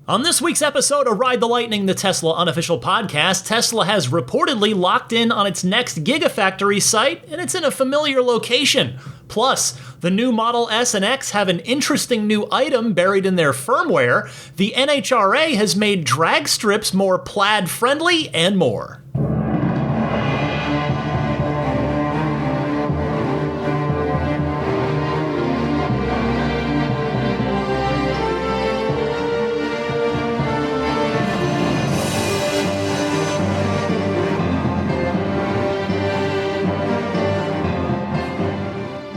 On this week's episode of Ride the Lightning, the Tesla unofficial podcast, Tesla has reportedly locked in on its next Gigafactory site, and it's in a familiar location. Plus, the new Model S and X have an interesting new item buried in their firmware, the NHRA has made drag strips more plaid-friendly, and more.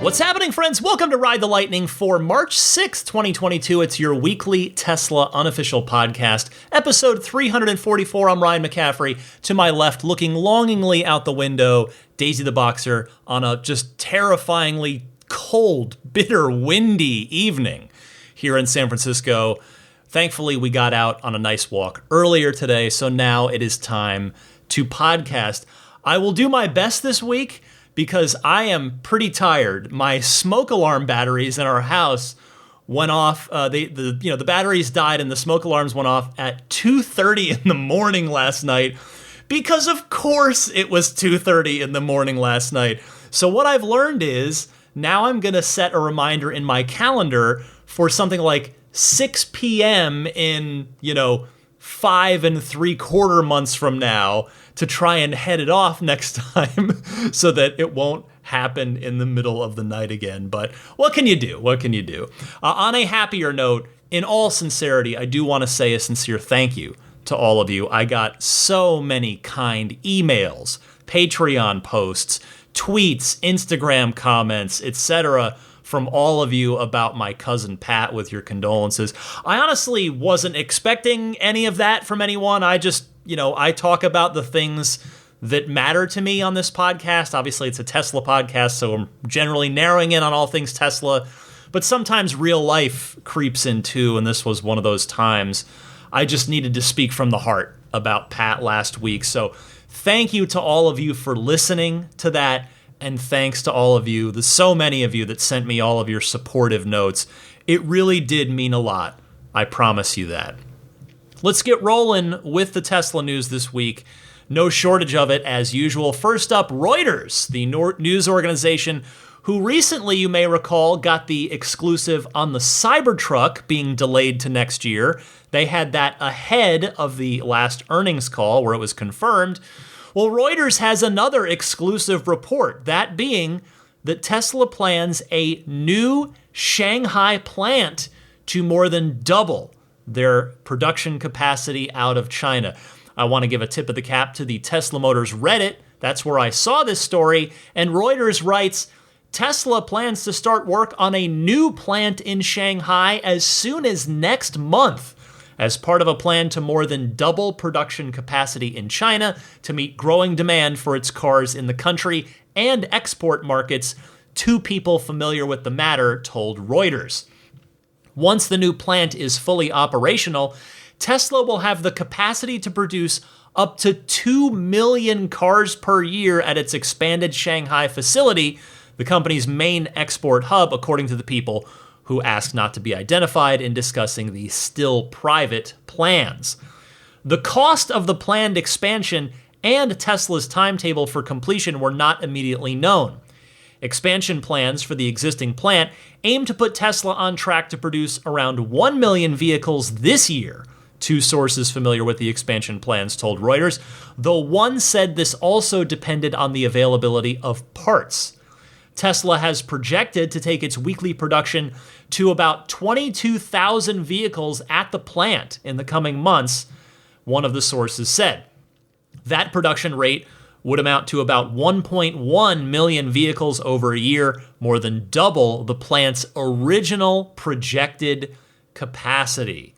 What's happening, friends? Welcome to Ride the Lightning for March 6th, 2022. It's your weekly Tesla unofficial podcast, episode 344. I'm Ryan McCaffrey. To my left, looking longingly out the window, Daisy the Boxer on a just terrifyingly cold, bitter, windy evening here in San Francisco. Thankfully, we got out on a nice walk earlier today, so now it is time to podcast. I will do my best this week, because I am pretty tired. My smoke alarm batteries in our house went off. The batteries died and the smoke alarms went off at 2:30 in the morning last night, because of course it was 2:30 in the morning last night. So what I've learned is now I'm gonna set a reminder in my calendar for something like 6 p.m. in 5 3/4 months from now, to try and head it off next time so that it won't happen in the middle of the night again. But what can you do? What can you do? On a happier note, in all sincerity, I do want to say a sincere thank you to all of you. I got so many kind emails, Patreon posts, tweets, Instagram comments, etc., from all of you about my cousin Pat with your condolences. I honestly wasn't expecting any of that from anyone. I just, I talk about the things that matter to me on this podcast. Obviously, it's a Tesla podcast, so I'm generally narrowing in on all things Tesla. But sometimes real life creeps in too, and this was one of those times. I just needed to speak from the heart about Pat last week. So thank you to all of you for listening to that. And thanks to all of you, there's so many of you that sent me all of your supportive notes. It really did mean a lot. I promise you that. Let's get rolling with the Tesla news this week. No shortage of it, as usual. First up, Reuters, the news organization who recently, you may recall, got the exclusive on the Cybertruck being delayed to next year. They had that ahead of the last earnings call where it was confirmed. Well, Reuters has another exclusive report, that being that Tesla plans a new Shanghai plant to more than double their production capacity out of China. I want to give a tip of the cap to the Tesla Motors Reddit. That's where I saw this story. And Reuters writes, Tesla plans to start work on a new plant in Shanghai as soon as next month, as part of a plan to more than double production capacity in China to meet growing demand for its cars in the country and export markets, two people familiar with the matter told Reuters. Once the new plant is fully operational, Tesla will have the capacity to produce up to 2 million cars per year at its expanded Shanghai facility, the company's main export hub, according to the people who asked not to be identified in discussing the still private plans. The cost of the planned expansion and Tesla's timetable for completion were not immediately known. Expansion plans for the existing plant aim to put Tesla on track to produce around 1 million vehicles this year, two sources familiar with the expansion plans told Reuters, though one said this also depended on the availability of parts. Tesla has projected to take its weekly production to about 22,000 vehicles at the plant in the coming months, one of the sources said. That production rate would amount to about 1.1 million vehicles over a year, more than double the plant's original projected capacity.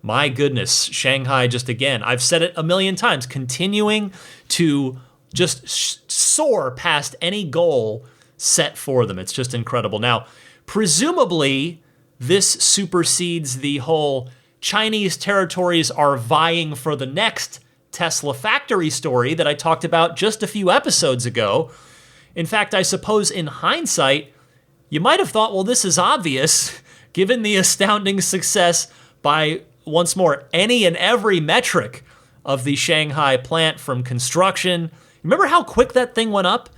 My goodness, Shanghai, just again, I've said it a million times, continuing to just soar past any goal set for them. It's just incredible. Now, presumably, this supersedes the whole Chinese territories are vying for the next Tesla factory story that I talked about just a few episodes ago. In fact, I suppose in hindsight, you might have thought, well, this is obvious, given the astounding success by once more, any and every metric of the Shanghai plant, from construction. Remember how quick that thing went up?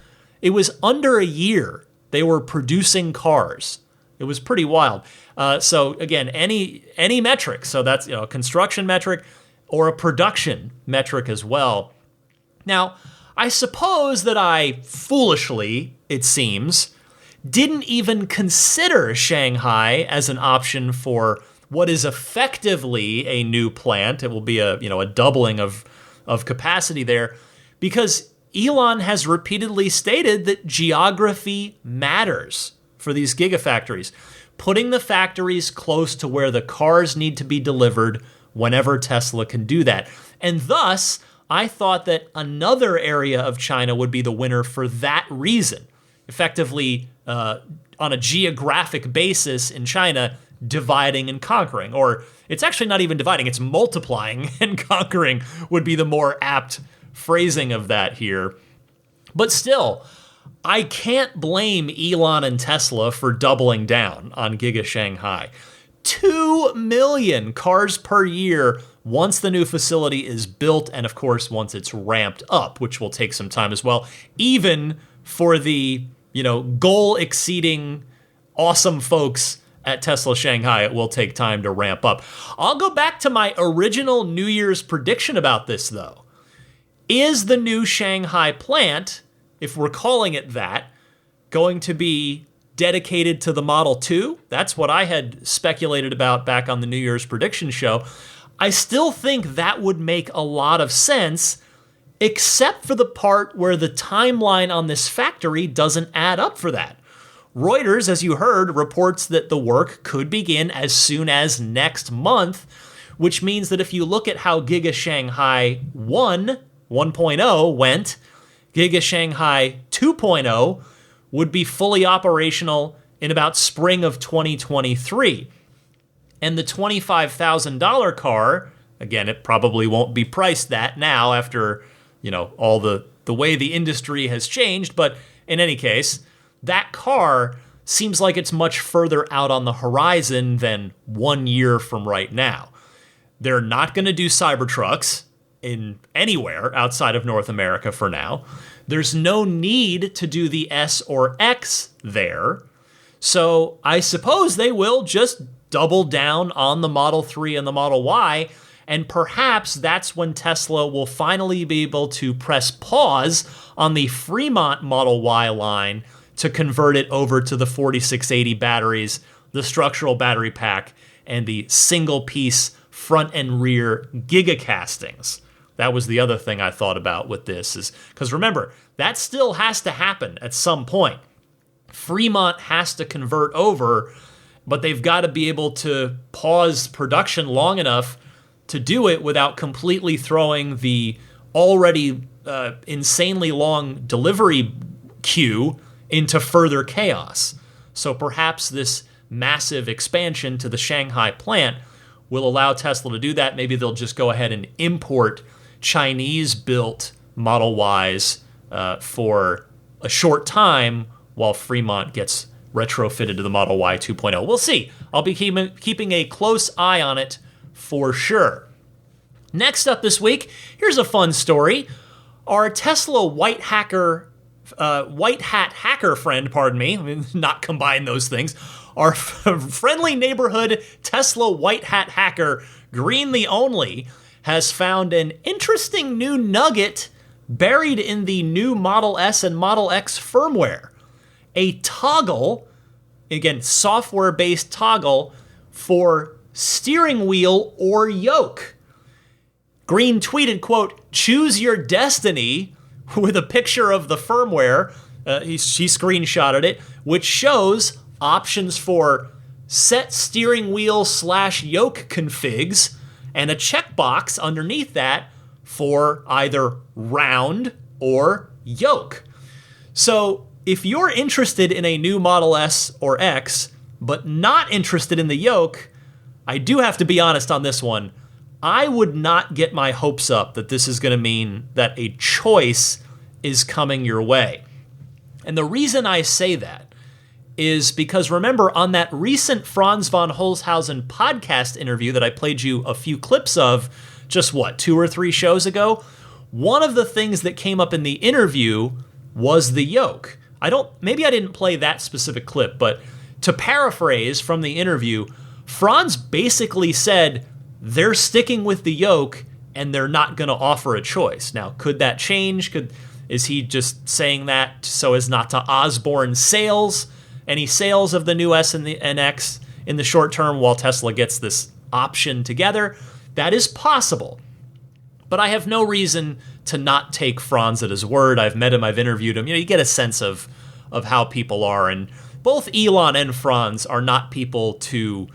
It was under a year they were producing cars. It was pretty wild. So again, any metric, so that's a construction metric or a production metric as well. Now, I suppose that I foolishly, it seems, didn't even consider Shanghai as an option for what is effectively a new plant. It will be a doubling of capacity there, because Elon has repeatedly stated that geography matters for these gigafactories, putting the factories close to where the cars need to be delivered whenever Tesla can do that. And thus, I thought that another area of China would be the winner for that reason. Effectively, on a geographic basis in China, dividing and conquering. Or it's actually not even dividing, it's multiplying and conquering would be the more apt phrasing of that here. But still, I can't blame Elon and Tesla for doubling down on Giga Shanghai. 2 million cars per year once the new facility is built, and of course once it's ramped up, which will take some time as well. Even for the goal exceeding awesome folks at Tesla Shanghai, it will take time to ramp up. I'll go back to my original New Year's prediction about this though. Is the new Shanghai plant, if we're calling it that, going to be dedicated to the Model 2? That's what I had speculated about back on the New Year's prediction show. I still think that would make a lot of sense, except for the part where the timeline on this factory doesn't add up for that. Reuters, as you heard, reports that the work could begin as soon as next month, which means that if you look at how Giga Shanghai 1.0 went, Giga Shanghai 2.0 would be fully operational in about spring of 2023. And the $25,000 car, again, it probably won't be priced that now after, all the way the industry has changed, but in any case, that car seems like it's much further out on the horizon than 1 year from right now. They're not going to do Cybertrucks in anywhere outside of North America for now. There's no need to do the S or X there. So I suppose they will just double down on the Model 3 and the Model Y, and perhaps that's when Tesla will finally be able to press pause on the Fremont Model Y line to convert it over to the 4680 batteries, the structural battery pack, and the single-piece front and rear gigacastings. That was the other thing I thought about with this, is because remember, that still has to happen at some point. Fremont has to convert over, but they've got to be able to pause production long enough to do it without completely throwing the already insanely long delivery queue into further chaos. So perhaps this massive expansion to the Shanghai plant will allow Tesla to do that. Maybe they'll just go ahead and import Chinese-built Model Ys for a short time while Fremont gets retrofitted to the Model Y 2.0. We'll see. I'll be keeping a close eye on it for sure. Next up this week, here's a fun story. Our Tesla white hat hacker friend, pardon me, I mean, not combine those things. Our friendly neighborhood Tesla white hat hacker, Green the Only, has found an interesting new nugget buried in the new Model S and Model X firmware. A toggle, again, software-based toggle for steering wheel or yoke. Green tweeted, quote, "Choose your destiny," with a picture of the firmware. She screenshotted it, which shows options for set steering wheel / yoke configs and a checkbox underneath that for either round or yoke. So if you're interested in a new Model S or X, but not interested in the yoke, I do have to be honest on this one. I would not get my hopes up that this is going to mean that a choice is coming your way. And the reason I say that is because, remember, on that recent Franz von Holzhausen podcast interview that I played you a few clips of just, 2 or 3 shows ago, one of the things that came up in the interview was the yoke. Maybe I didn't play that specific clip, but to paraphrase from the interview, Franz basically said they're sticking with the yoke and they're not going to offer a choice. Now, could that change? Is he just saying that so as not to Osborne any sales of the new S and the NX in the short term while Tesla gets this option together? That is possible. But I have no reason to not take Franz at his word. I've met him, I've interviewed him. You get a sense of how people are. And both Elon and Franz are not people to,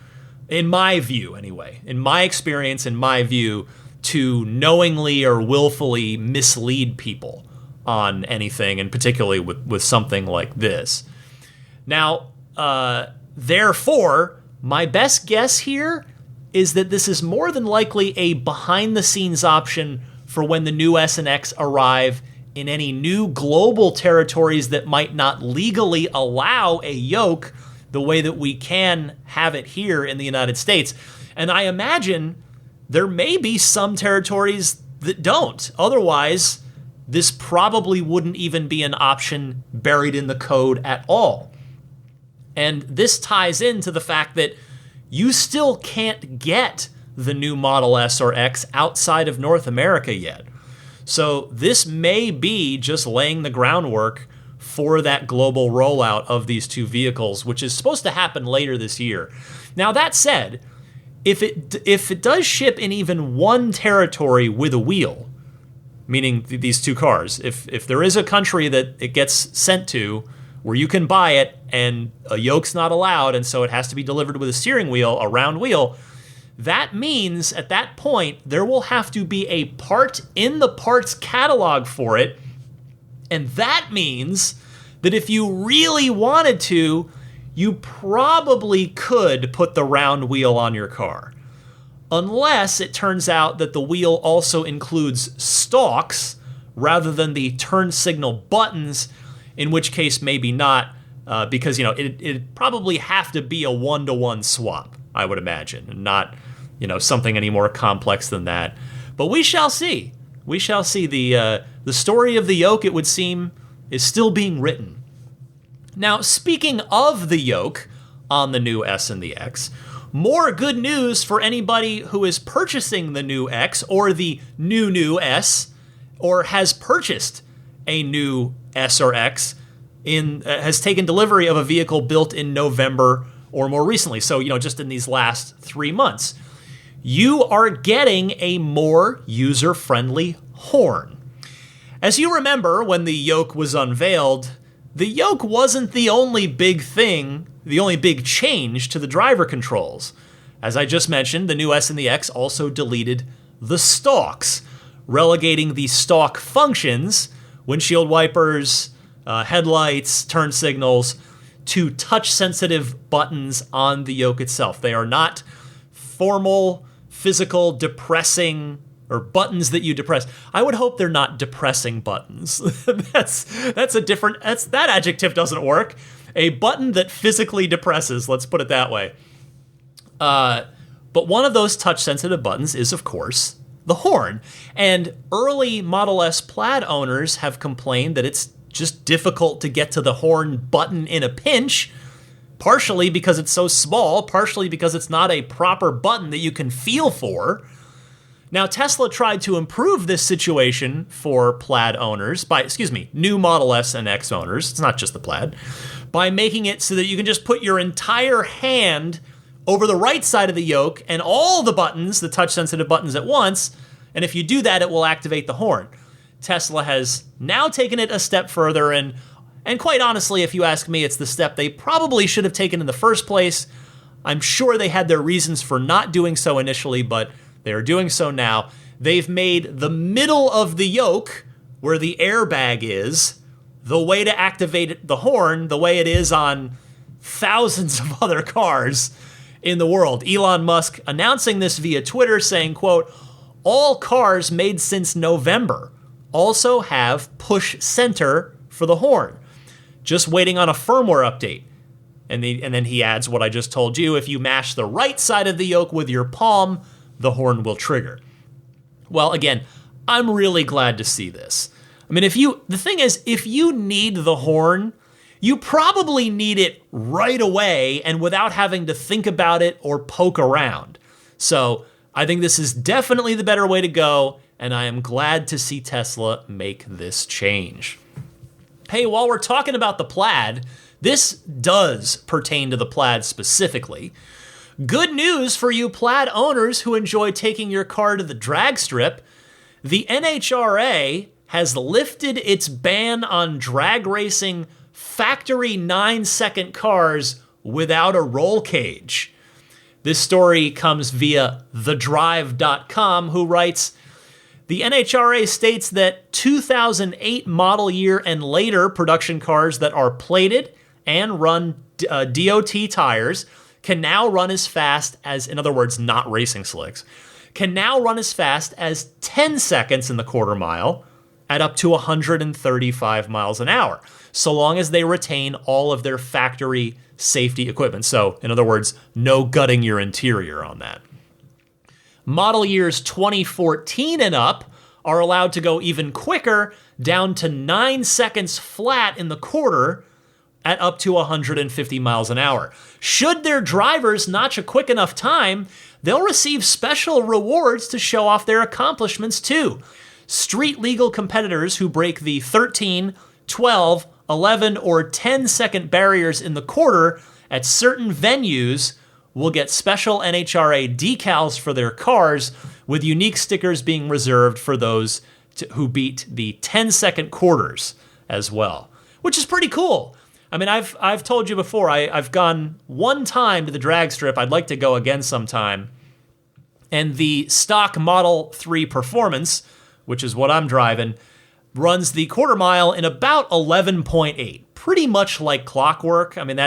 in my view anyway, in my experience, in my view, to knowingly or willfully mislead people on anything, and particularly with something like this. Now, therefore, my best guess here is that this is more than likely a behind-the-scenes option for when the new S and X arrive in any new global territories that might not legally allow a yoke the way that we can have it here in the United States. And I imagine there may be some territories that don't. Otherwise, this probably wouldn't even be an option buried in the code at all. And this ties into the fact that you still can't get the new Model S or X outside of North America yet. So this may be just laying the groundwork for that global rollout of these two vehicles, which is supposed to happen later this year. Now, that said, if it does ship in even one territory with a wheel, meaning these two cars, if there is a country that it gets sent to where you can buy it and a yoke's not allowed, and so it has to be delivered with a steering wheel, a round wheel, that means at that point there will have to be a part in the parts catalog for it, and that means that if you really wanted to, you probably could put the round wheel on your car. Unless it turns out that the wheel also includes stalks rather than the turn signal buttons, in which case maybe not, because it'd probably have to be a 1-to-1 swap, I would imagine, and not something any more complex than that. But we shall see. We shall see. The story of the yoke, it would seem, is still being written. Now, speaking of the yoke on the new S and the X, more good news for anybody who is purchasing the new X or the new S, or has purchased a new S or X, has taken delivery of a vehicle built in November or more recently. So, just in these last 3 months. You are getting a more user-friendly horn. As you remember, when the yoke was unveiled, the yoke wasn't the only big thing, the only big change to the driver controls. As I just mentioned, the new S and the X also deleted the stalks, relegating the stalk functions, windshield wipers, headlights, turn signals, to touch-sensitive buttons on the yoke itself. They are not formal, physical, depressing, or buttons that you depress. I would hope they're not depressing buttons. That's a different, that adjective doesn't work. A button that physically depresses, let's put it that way. But one of those touch-sensitive buttons is, of course, the horn. And early Model S Plaid owners have complained that it's just difficult to get to the horn button in a pinch, partially because it's so small, partially because it's not a proper button that you can feel for. Now, Tesla tried to improve this situation for Plaid owners new Model S and X owners, it's not just the Plaid, by making it so that you can just put your entire hand over the right side of the yoke and all the buttons, the touch-sensitive buttons at once, and if you do that, it will activate the horn. Tesla has now taken it a step further, and quite honestly, if you ask me, it's the step they probably should have taken in the first place. I'm sure they had their reasons for not doing so initially, but they are doing so now. They've made the middle of the yoke, where the airbag is, the way to activate the horn, the way it is on thousands of other cars in the world. Elon Musk announcing this via Twitter, saying, quote, "All cars made since November also have push center for the horn. Just waiting on a firmware update. And then he adds what I just told you. If you mash the right side of the yoke with your palm, the horn will trigger. Well, again, I'm really glad to see this. I mean, the thing is, if you need the horn, you probably need it right away and without having to think about it or poke around. So I think this is definitely the better way to go, and I am glad to see Tesla make this change. Hey, while we're talking about the Plaid, this does pertain to the Plaid specifically. Good news for you Plaid owners who enjoy taking your car to the drag strip. The NHRA has lifted its ban on drag racing factory 9-second cars without a roll cage. This story comes via thedrive.com, who writes, the NHRA states that 2008 model year and later production cars that are plated and run DOT tires can now run as fast as, in other words, not racing slicks, can now run as fast as 10 seconds in the quarter mile at up to 135 miles an hour, so long as they retain all of their factory safety equipment. So, in other words, no gutting your interior on that. Model years 2014 and up are allowed to go even quicker, down to 9 seconds flat in the quarter at up to 150 miles an hour. Should their drivers notch a quick enough time, they'll receive special rewards to show off their accomplishments too. Street legal competitors who break the 13, 12, 11, or 10-second barriers in the quarter at certain venues will get special NHRA decals for their cars, with unique stickers being reserved for those who beat the 10-second quarters as well, which is pretty cool. I mean, I've told you before, I've gone one time to the drag strip. I'd like to go again sometime. And the stock Model 3 Performance, which is what I'm driving, runs the quarter mile in about 11.8, pretty much like clockwork. I mean,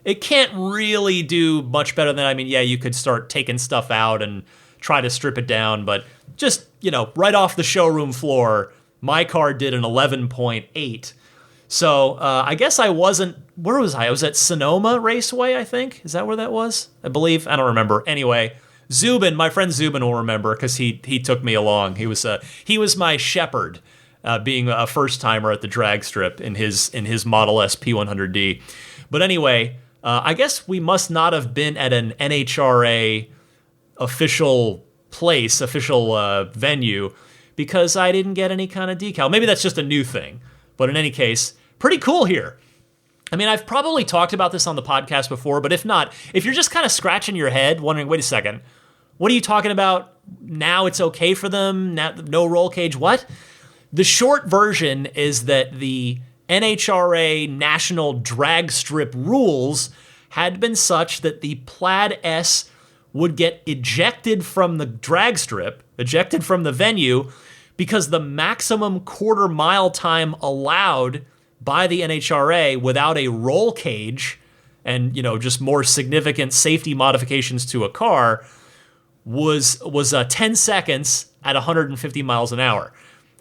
it can't really do much better than, you could start taking stuff out and try to strip it down, but just, right off the showroom floor, my car did an 11.8. So I guess I wasn't, where was I? I was at Sonoma Raceway, I think. Is that where that was? I believe. I don't remember. Anyway, Zubin, my friend Zubin will remember because he took me along. He was my shepherd, being a first timer at the drag strip in his Model S P100D. But anyway, I guess we must not have been at an NHRA official venue, because I didn't get any kind of decal. Maybe that's just a new thing. But in any case, pretty cool here. I mean, I've probably talked about this on the podcast before, but if not, if you're just kind of scratching your head, wondering, wait a second, what are you talking about? Now it's okay for them? Now, no roll cage? What? The short version is that the NHRA national drag strip rules had been such that the Plaid S would get ejected from the drag strip, ejected from the venue, because the maximum quarter mile time allowed by the NHRA without a roll cage and, just more significant safety modifications to a car was 10 seconds at 150 miles an hour.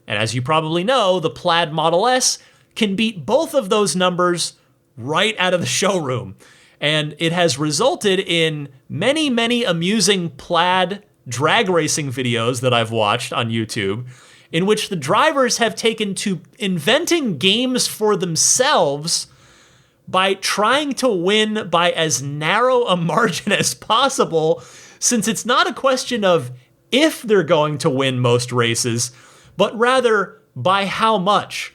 And as you probably know, the Plaid Model S can beat both of those numbers right out of the showroom. And it has resulted in many, many amusing Plaid drag racing videos that I've watched on YouTube, in which the drivers have taken to inventing games for themselves by trying to win by as narrow a margin as possible, since it's not a question of if they're going to win most races, but rather by how much.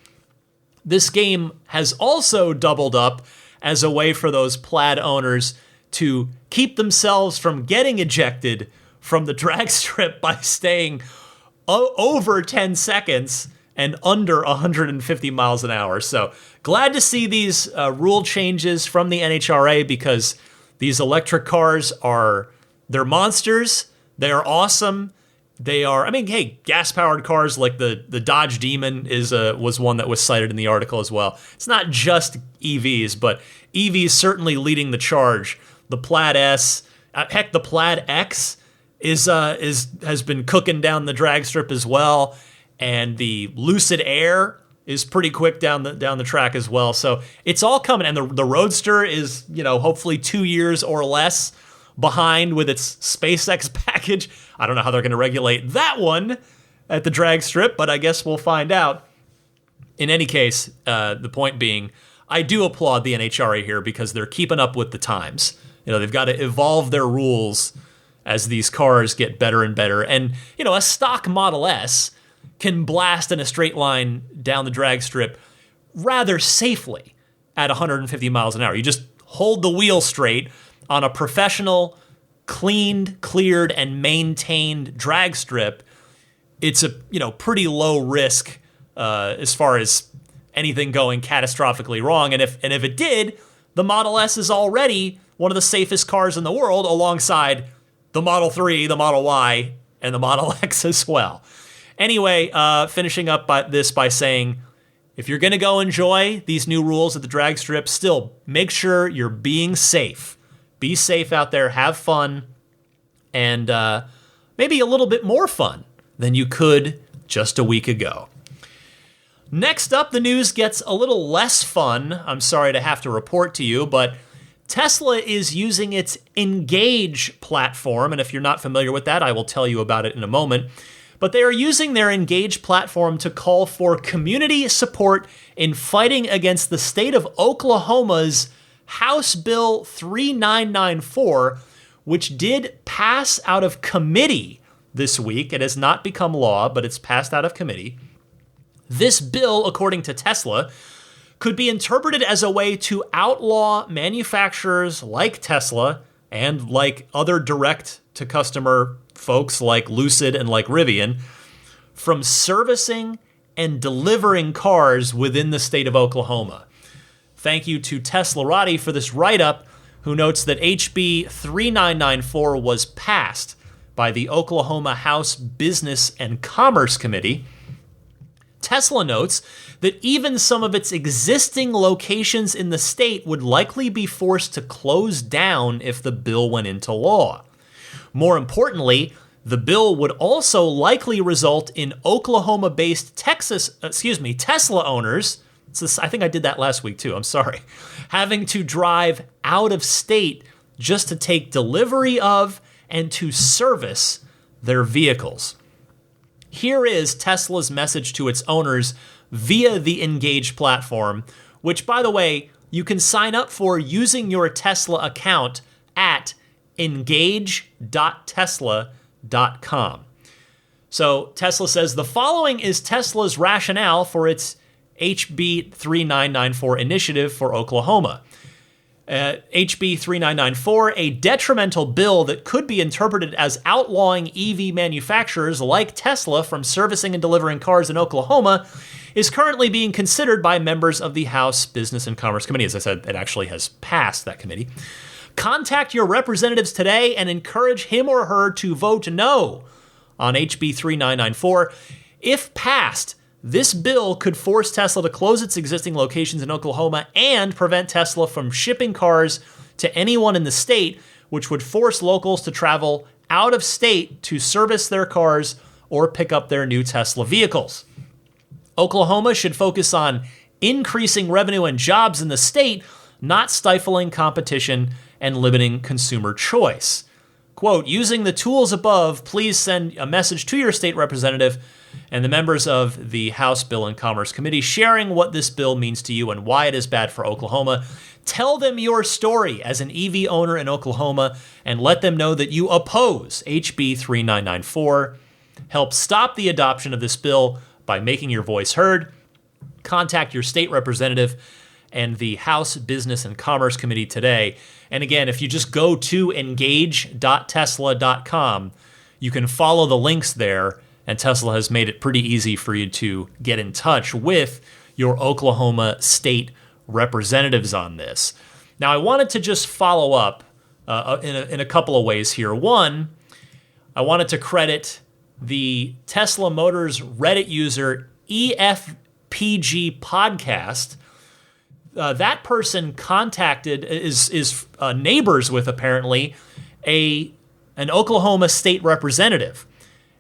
This game has also doubled up as a way for those Plaid owners to keep themselves from getting ejected from the drag strip by staying over 10 seconds and under 150 miles an hour. So glad to see these rule changes from the NHRA, because these electric cars they're monsters. They are awesome. They are, gas-powered cars like the Dodge Demon was one that was cited in the article as well. It's not just EVs, but EVs certainly leading the charge. The Plaid S, heck, the Plaid X has been cooking down the drag strip as well, and the Lucid Air is pretty quick down the track as well. So it's all coming. And the Roadster is, hopefully 2 years or less behind with its SpaceX package. I don't know how they're going to regulate that one at the drag strip, but I guess we'll find out. In any case, the point being, I do applaud the NHRA here because they're keeping up with the times. They've got to evolve their rules as these cars get better and better. And, a stock Model S can blast in a straight line down the drag strip rather safely at 150 miles an hour. You just hold the wheel straight on a professional, cleaned, cleared, and maintained drag strip. It's a pretty low risk as far as anything going catastrophically wrong. And if it did, the Model S is already one of the safest cars in the world alongside the Model 3, the Model Y, and the Model X as well. Anyway, finishing up by saying, if you're going to go enjoy these new rules at the drag strip, still make sure you're being safe. Be safe out there, have fun, and maybe a little bit more fun than you could just a week ago. Next up, the news gets a little less fun. I'm sorry to have to report to you, but Tesla is using its Engage platform, and if you're not familiar with that, I will tell you about it in a moment. But they are using their Engage platform to call for community support in fighting against the state of Oklahoma's House Bill 3994, which did pass out of committee this week. It has not become law, but it's passed out of committee. This bill, according to Tesla, could be interpreted as a way to outlaw manufacturers like Tesla and like other direct-to-customer folks like Lucid and like Rivian from servicing and delivering cars within the state of Oklahoma. Thank you to Teslarati for this write-up, who notes that HB 3994 was passed by the Oklahoma House Business and Commerce Committee. Tesla notes that even some of its existing locations in the state would likely be forced to close down if the bill went into law. More importantly, the bill would also likely result in Oklahoma-based Tesla owners, I think I did that last week too, I'm sorry, having to drive out of state just to take delivery of and to service their vehicles. Here is Tesla's message to its owners via the Engage platform, which, by the way, you can sign up for using your Tesla account at engage.tesla.com. So Tesla says the following is Tesla's rationale for its HB 3994 initiative for Oklahoma. HB 3994, a detrimental bill that could be interpreted as outlawing EV manufacturers like Tesla from servicing and delivering cars in Oklahoma, is currently being considered by members of the House Business and Commerce Committee. As I said, it actually has passed that committee. Contact your representatives today and encourage him or her to vote no on HB 3994. If passed, this bill could force Tesla to close its existing locations in Oklahoma and prevent Tesla from shipping cars to anyone in the state, which would force locals to travel out of state to service their cars or pick up their new Tesla vehicles. Oklahoma should focus on increasing revenue and jobs in the state, not stifling competition and limiting consumer choice. Quote, using the tools above, please send a message to your state representative and the members of the House Bill and Commerce Committee sharing what this bill means to you and why it is bad for Oklahoma. Tell them your story as an EV owner in Oklahoma and let them know that you oppose HB 3994. Help stop the adoption of this bill by making your voice heard. Contact your state representative and the House Business and Commerce Committee today. And again, if you just go to engage.tesla.com, you can follow the links there, and Tesla has made it pretty easy for you to get in touch with your Oklahoma state representatives on this. Now, I wanted to just follow up in a couple of ways here. One, I wanted to credit the Tesla Motors Reddit user EFPG Podcast. That person is neighbors with, apparently, an Oklahoma state representative.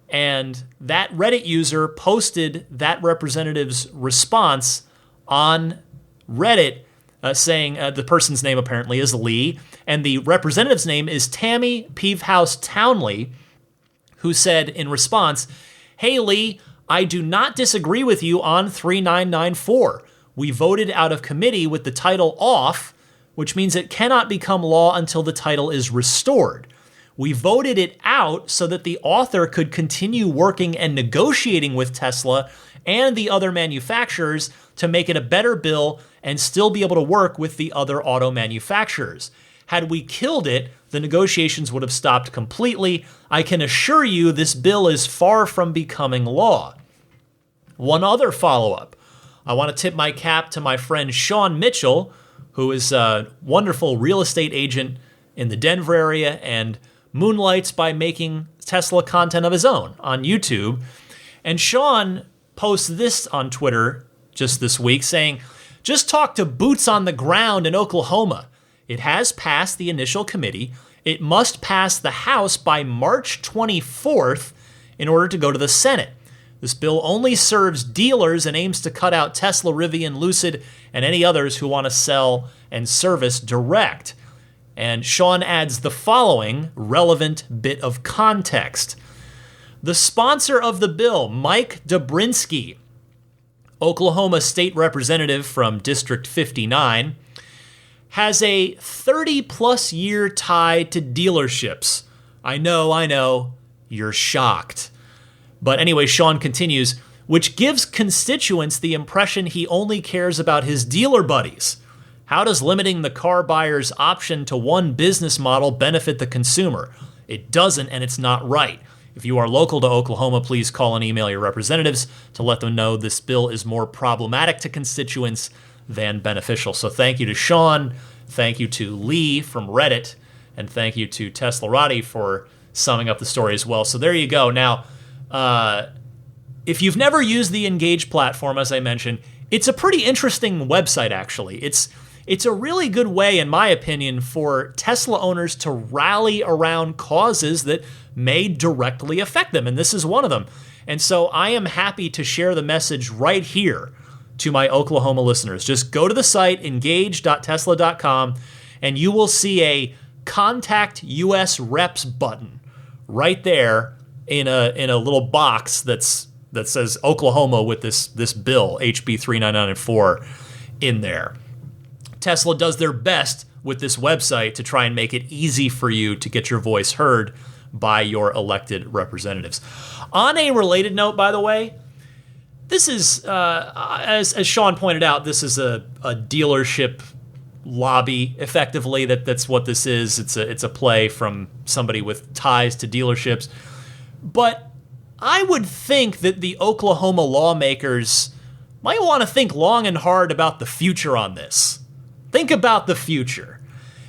And that Reddit user posted that representative's response on Reddit, saying the person's name apparently is Lee, and the representative's name is Tammy Peavehouse Townley, who said in response, "Hey Lee, I do not disagree with you on 3994. We voted out of committee with the title off, which means it cannot become law until the title is restored. We voted it out so that the author could continue working and negotiating with Tesla and the other manufacturers to make it a better bill and still be able to work with the other auto manufacturers. Had we killed it, the negotiations would have stopped completely. I can assure you this bill is far from becoming law." One other follow-up. I want to tip my cap to my friend Sean Mitchell, who is a wonderful real estate agent in the Denver area and moonlights by making Tesla content of his own on YouTube. And Sean posts this on Twitter just this week saying, "Just talk to boots on the ground in Oklahoma. It has passed the initial committee. It must pass the House by March 24th in order to go to the Senate. This bill only serves dealers and aims to cut out Tesla, Rivian, Lucid, and any others who want to sell and service direct." And Sean adds the following relevant bit of context. The sponsor of the bill, Mike Dobrinsky, Oklahoma State Representative from District 59, has a 30-plus year tie to dealerships. I know, you're shocked. But anyway, Sean continues, which gives constituents the impression he only cares about his dealer buddies. How does limiting the car buyer's option to one business model benefit the consumer? It doesn't, and it's not right. If you are local to Oklahoma, please call and email your representatives to let them know this bill is more problematic to constituents than beneficial. So thank you to Sean, thank you to Lee from Reddit, and thank you to Teslarati for summing up the story as well. So there you go. Now, if you've never used the Engage platform, as I mentioned, it's a pretty interesting website, actually. It's a really good way, in my opinion, for Tesla owners to rally around causes that may directly affect them, and this is one of them. And so I am happy to share the message right here to my Oklahoma listeners. Just go to the site, engage.tesla.com, and you will see a Contact US Reps button right there in a little box that says Oklahoma with this bill, HB 39994, in there. Tesla does their best with this website to try and make it easy for you to get your voice heard by your elected representatives. On a related note, by the way, this is, as Sean pointed out, this is a dealership lobby, effectively. That's what this is. It's a play from somebody with ties to dealerships. But I would think that the Oklahoma lawmakers might want to think long and hard about the future on this. Think about the future.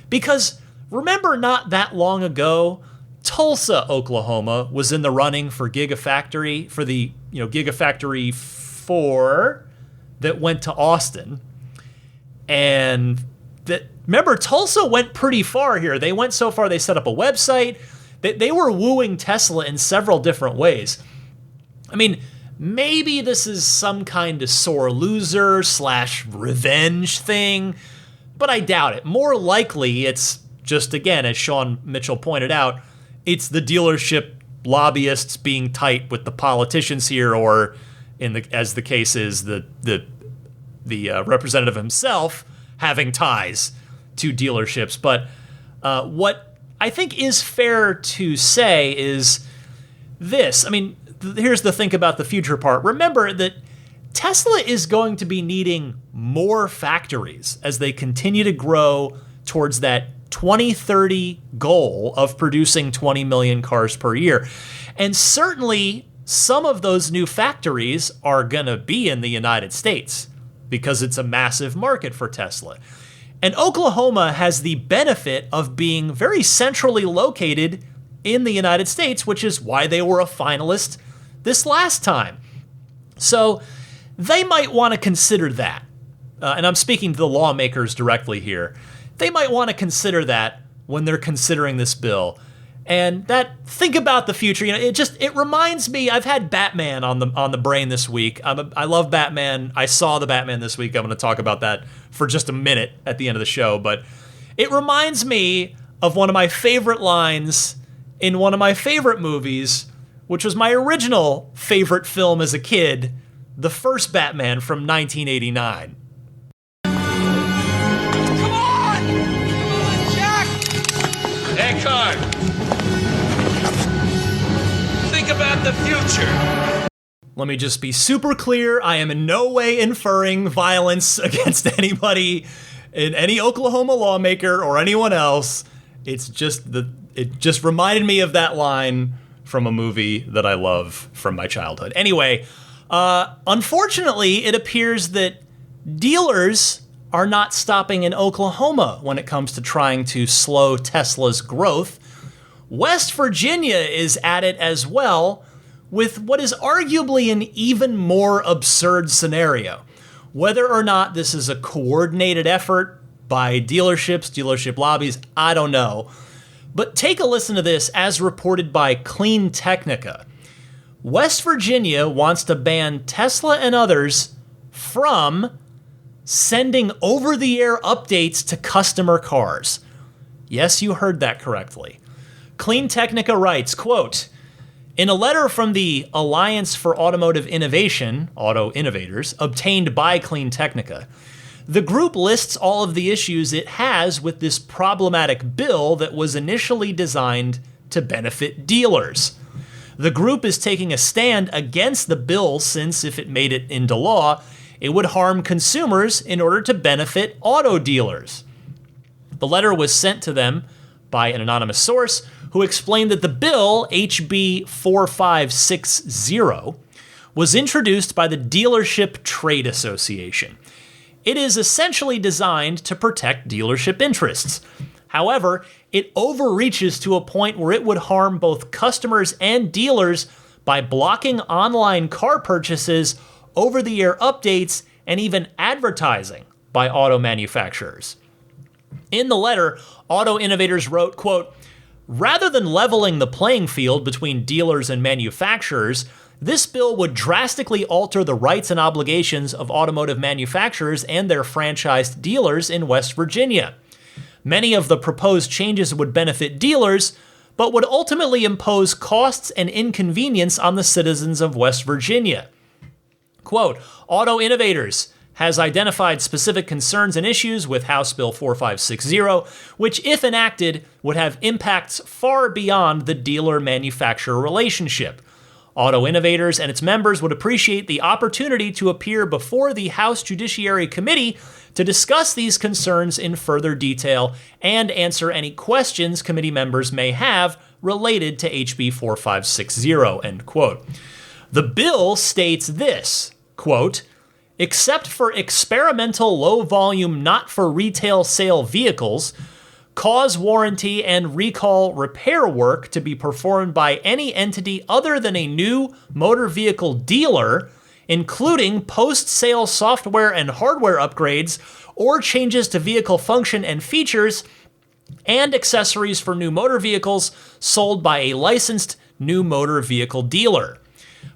Because remember not that long ago, Tulsa, Oklahoma was in the running for Gigafactory, for the Gigafactory 4 that went to Austin. And remember, Tulsa went pretty far here. They went so far they set up a website. They were wooing Tesla in several different ways. I mean, maybe this is some kind of sore loser / revenge thing, but I doubt it. More likely, it's just, again, as Sean Mitchell pointed out, it's the dealership lobbyists being tight with the politicians here, or as the case is, the representative himself having ties to dealerships. But what I think is fair to say is this. I mean, here's the think about the future part. Remember that Tesla is going to be needing more factories as they continue to grow towards that 2030 goal of producing 20 million cars per year. And certainly some of those new factories are going to be in the United States because it's a massive market for Tesla. And Oklahoma has the benefit of being very centrally located in the United States, which is why they were a finalist this last time. So they might want to consider that. And I'm speaking to the lawmakers directly here. They might want to consider that when they're considering this bill. And that, think about the future, it reminds me, I've had Batman on the brain this week. I love Batman. I saw the Batman this week. I'm going to talk about that for just a minute at the end of the show. But it reminds me of one of my favorite lines in one of my favorite movies, which was my original favorite film as a kid, the first Batman from 1989. Come on! Jack! Eckhart! Think about the future. Let me just be super clear. I am in no way inferring violence against anybody, in any Oklahoma lawmaker or anyone else. It just reminded me of that line from a movie that I love from my childhood. Anyway, unfortunately, it appears that dealers are not stopping in Oklahoma when it comes to trying to slow Tesla's growth. West Virginia is at it as well, with what is arguably an even more absurd scenario. Whether or not this is a coordinated effort by dealership lobbies, I don't know. But take a listen to this as reported by Clean Technica. West Virginia wants to ban Tesla and others from sending over-the-air updates to customer cars. Yes, you heard that correctly. Clean Technica writes, quote, in a letter from the Alliance for Automotive Innovation, Auto Innovators, obtained by Clean Technica, the group lists all of the issues it has with this problematic bill that was initially designed to benefit dealers. The group is taking a stand against the bill since if it made it into law, it would harm consumers in order to benefit auto dealers. The letter was sent to them by an anonymous source who explained that the bill, HB 4560, was introduced by the Dealership Trade Association. It is essentially designed to protect dealership interests. However, it overreaches to a point where it would harm both customers and dealers by blocking online car purchases, over-the-air updates, and even advertising by auto manufacturers. In the letter, Auto Innovators wrote, quote, rather than leveling the playing field between dealers and manufacturers, this bill would drastically alter the rights and obligations of automotive manufacturers and their franchised dealers in West Virginia. Many of the proposed changes would benefit dealers, but would ultimately impose costs and inconvenience on the citizens of West Virginia. Quote, Auto Innovators has identified specific concerns and issues with House Bill 4560, which, if enacted, would have impacts far beyond the dealer-manufacturer relationship. Auto Innovators and its members would appreciate the opportunity to appear before the House Judiciary Committee to discuss these concerns in further detail and answer any questions committee members may have related to HB 4560, end quote. The bill states this, quote, except for experimental low-volume not-for-retail sale vehicles, cause warranty and recall repair work to be performed by any entity other than a new motor vehicle dealer, including post-sale software and hardware upgrades or changes to vehicle function and features and accessories for new motor vehicles sold by a licensed new motor vehicle dealer.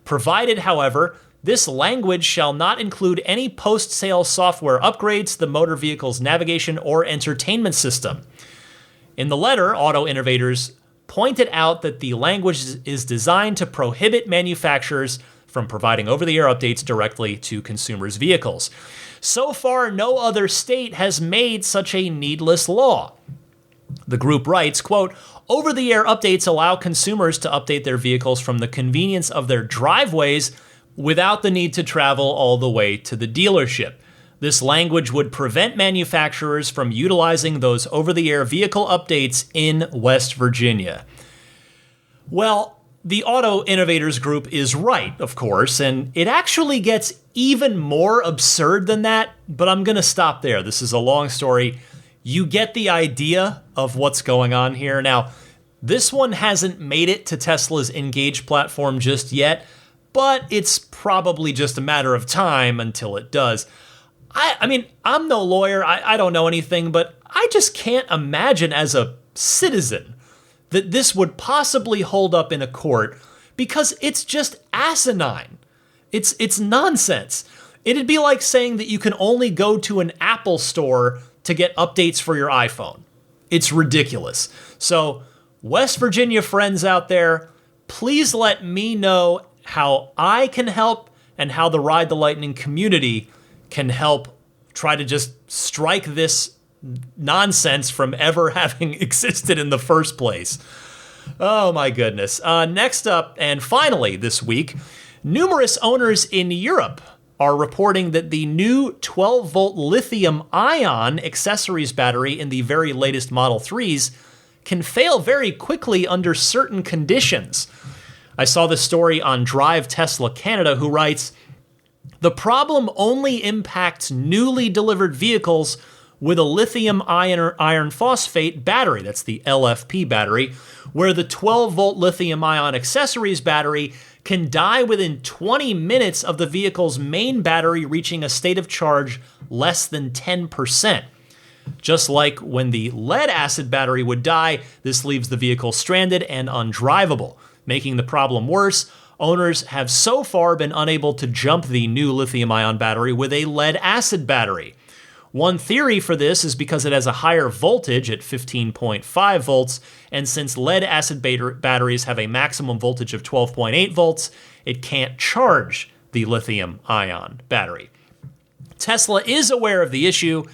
Provided, however, this language shall not include any post-sale software upgrades to the motor vehicle's navigation or entertainment system. In the letter, Auto Innovators pointed out that the language is designed to prohibit manufacturers from providing over-the-air updates directly to consumers' vehicles. So far, no other state has made such a needless law. The group writes, quote, over-the-air updates allow consumers to update their vehicles from the convenience of their driveways without the need to travel all the way to the dealership. This language would prevent manufacturers from utilizing those over-the-air vehicle updates in West Virginia. Well, the Auto Innovators Group is right, of course, and it actually gets even more absurd than that, but I'm going to stop there. This is a long story. You get the idea of what's going on here. Now, this one hasn't made it to Tesla's Engage platform just yet, but it's probably just a matter of time until it does. I mean, I'm no lawyer, I don't know anything, but I just can't imagine as a citizen that this would possibly hold up in a court because it's just asinine. It's nonsense. It'd be like saying that you can only go to an Apple store to get updates for your iPhone. It's ridiculous. So, West Virginia friends out there, please let me know how I can help and how the Ride the Lightning community can help try to just strike this nonsense from ever having existed in the first place. Oh my goodness. Next up, and finally this week, numerous owners in Europe are reporting that the new 12-volt lithium-ion accessories battery in the very latest Model 3s can fail very quickly under certain conditions. I saw this story on Drive Tesla Canada, who writes, "The problem only impacts newly delivered vehicles with a lithium iron phosphate battery," that's the LFP battery, "where the 12-volt lithium-ion accessories battery can die within 20 minutes of the vehicle's main battery reaching a state of charge less than 10%. Just like when the lead-acid battery would die, this leaves the vehicle stranded and undrivable. Making the problem worse, owners have so far been unable to jump the new lithium-ion battery with a lead-acid battery. One theory for this is because it has a higher voltage at 15.5 volts, and since lead-acid batteries have a maximum voltage of 12.8 volts, it can't charge the lithium-ion battery. Tesla is aware of the issue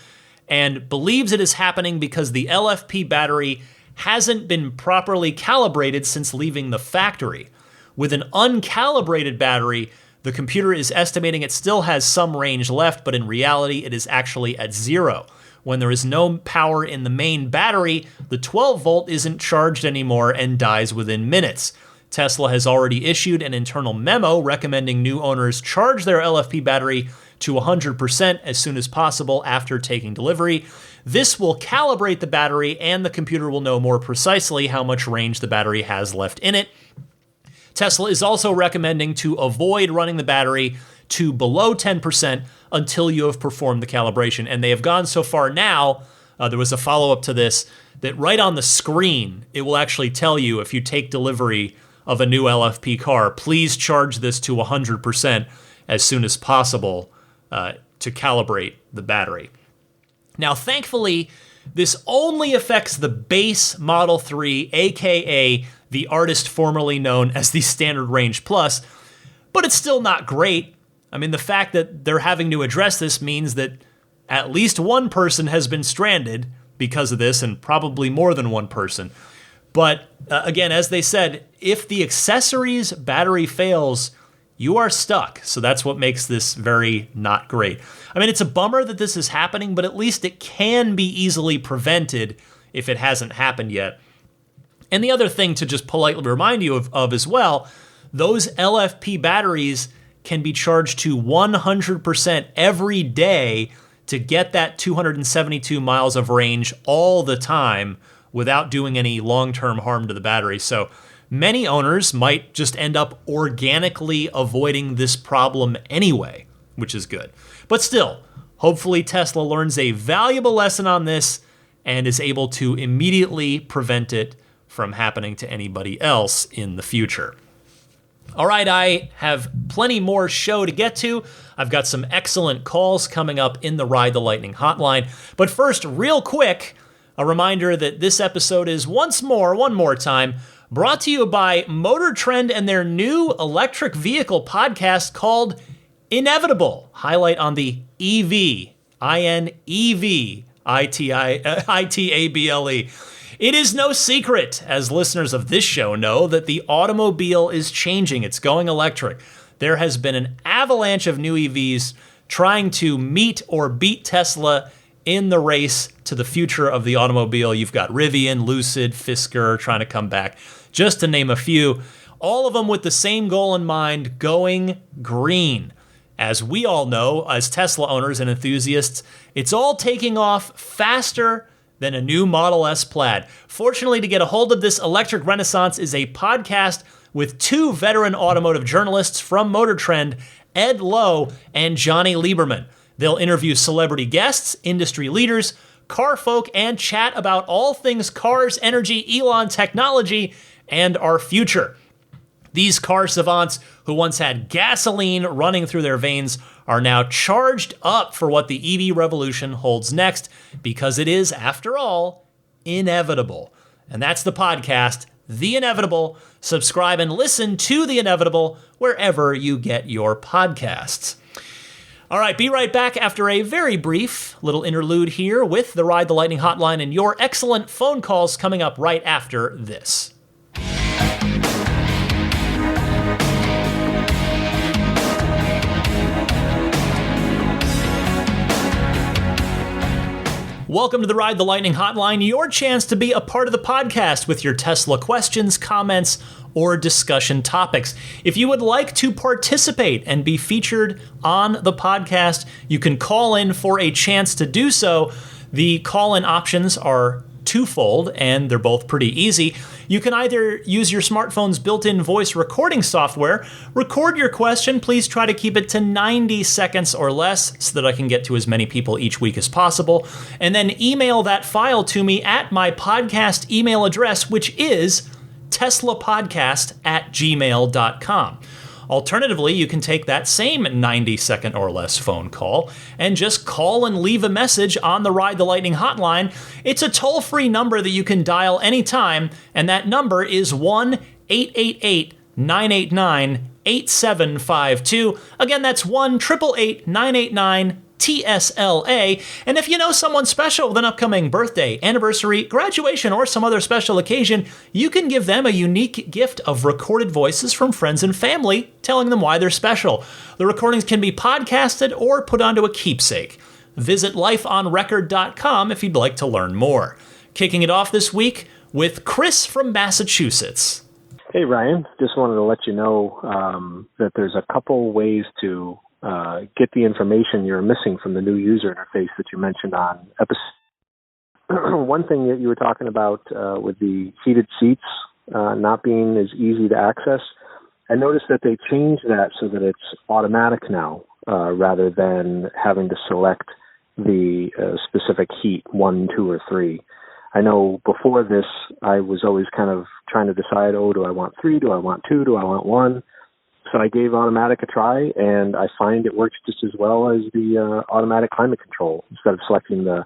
and believes it is happening because the LFP battery hasn't been properly calibrated since leaving the factory. With an uncalibrated battery, the computer is estimating it still has some range left, but in reality, it is actually at zero. When there is no power in the main battery, the 12-volt isn't charged anymore and dies within minutes. Tesla has already issued an internal memo recommending new owners charge their LFP battery to 100% as soon as possible after taking delivery. This will calibrate the battery, and the computer will know more precisely how much range the battery has left in it. Tesla is also recommending to avoid running the battery to below 10% until you have performed the calibration. And they have gone so far now, there was a follow-up to this, that right on the screen, it will actually tell you if you take delivery of a new LFP car, please charge this to 100% as soon as possible to calibrate the battery. Now, thankfully, this only affects the base Model 3, aka the artist formerly known as the Standard Range Plus, but it's still not great. I mean, the fact that they're having to address this means that at least one person has been stranded because of this, and probably more than one person. But again, as they said, if the accessories battery fails, you are stuck. So that's what makes this very not great. I mean, it's a bummer that this is happening, but at least it can be easily prevented if it hasn't happened yet. And the other thing to just politely remind you of as well, those LFP batteries can be charged to 100% every day to get that 272 miles of range all the time without doing any long-term harm to the battery. So many owners might just end up organically avoiding this problem anyway, which is good. But still, hopefully Tesla learns a valuable lesson on this and is able to immediately prevent it from happening to anybody else in the future. All right, I have plenty more show to get to. I've got some excellent calls coming up in the Ride the Lightning hotline. But first, real quick, a reminder that this episode is one more time, brought to you by Motor Trend and their new electric vehicle podcast called Inevitable. Highlight on the EV, INEV, ITABLE. It is no secret, as listeners of this show know, that the automobile is changing. It's going electric. There has been an avalanche of new EVs trying to meet or beat Tesla in the race to the future of the automobile. You've got Rivian, Lucid, Fisker trying to come back, just to name a few. All of them with the same goal in mind, going green. As we all know, as Tesla owners and enthusiasts, it's all taking off faster than a new Model S Plaid. Fortunately, to get a hold of this electric renaissance is a podcast with two veteran automotive journalists from Motor Trend, Ed Lowe and Johnny Lieberman. They'll interview celebrity guests, industry leaders, car folk, and chat about all things cars, energy, Elon technology, and our future. These car savants who once had gasoline running through their veins are now charged up for what the EV revolution holds next, because it is, after all, inevitable. And that's the podcast, The Inevitable. Subscribe and listen to The Inevitable wherever you get your podcasts. All right, be right back after a very brief little interlude here with the Ride the Lightning hotline and your excellent phone calls coming up right after this. Welcome to the Ride the Lightning hotline, your chance to be a part of the podcast with your Tesla questions, comments, or discussion topics. If you would like to participate and be featured on the podcast, you can call in for a chance to do so. The call-in options are twofold, and they're both pretty easy. You can either use your smartphone's built-in voice recording software, record your question. Please try to keep it to 90 seconds or less so that I can get to as many people each week as possible, and then email that file to me at my podcast email address, which is teslapodcast@gmail.com. Alternatively, you can take that same 90-second or less phone call and just call and leave a message on the Ride the Lightning hotline. It's a toll-free number that you can dial anytime, and that number is 1-888-989-8752. Again, that's 1-888-989-TSLA. And if you know someone special with an upcoming birthday, anniversary, graduation, or some other special occasion, you can give them a unique gift of recorded voices from friends and family telling them why they're special. The recordings can be podcasted or put onto a keepsake. Visit lifeonrecord.com if you'd like to learn more. Kicking it off this week with Chris from Massachusetts. Hey, Ryan. Just wanted to let you know that there's a couple ways to get the information you're missing from the new user interface that you mentioned on episode. One thing that you were talking about with the heated seats not being as easy to access, I noticed that they changed that so that it's automatic now rather than having to select the specific heat, 1, 2, or 3. I know before this, I was always kind of trying to decide, do I want 3, do I want 2, do I want 1? So I gave automatic a try, and I find it works just as well as the automatic climate control. Instead of selecting the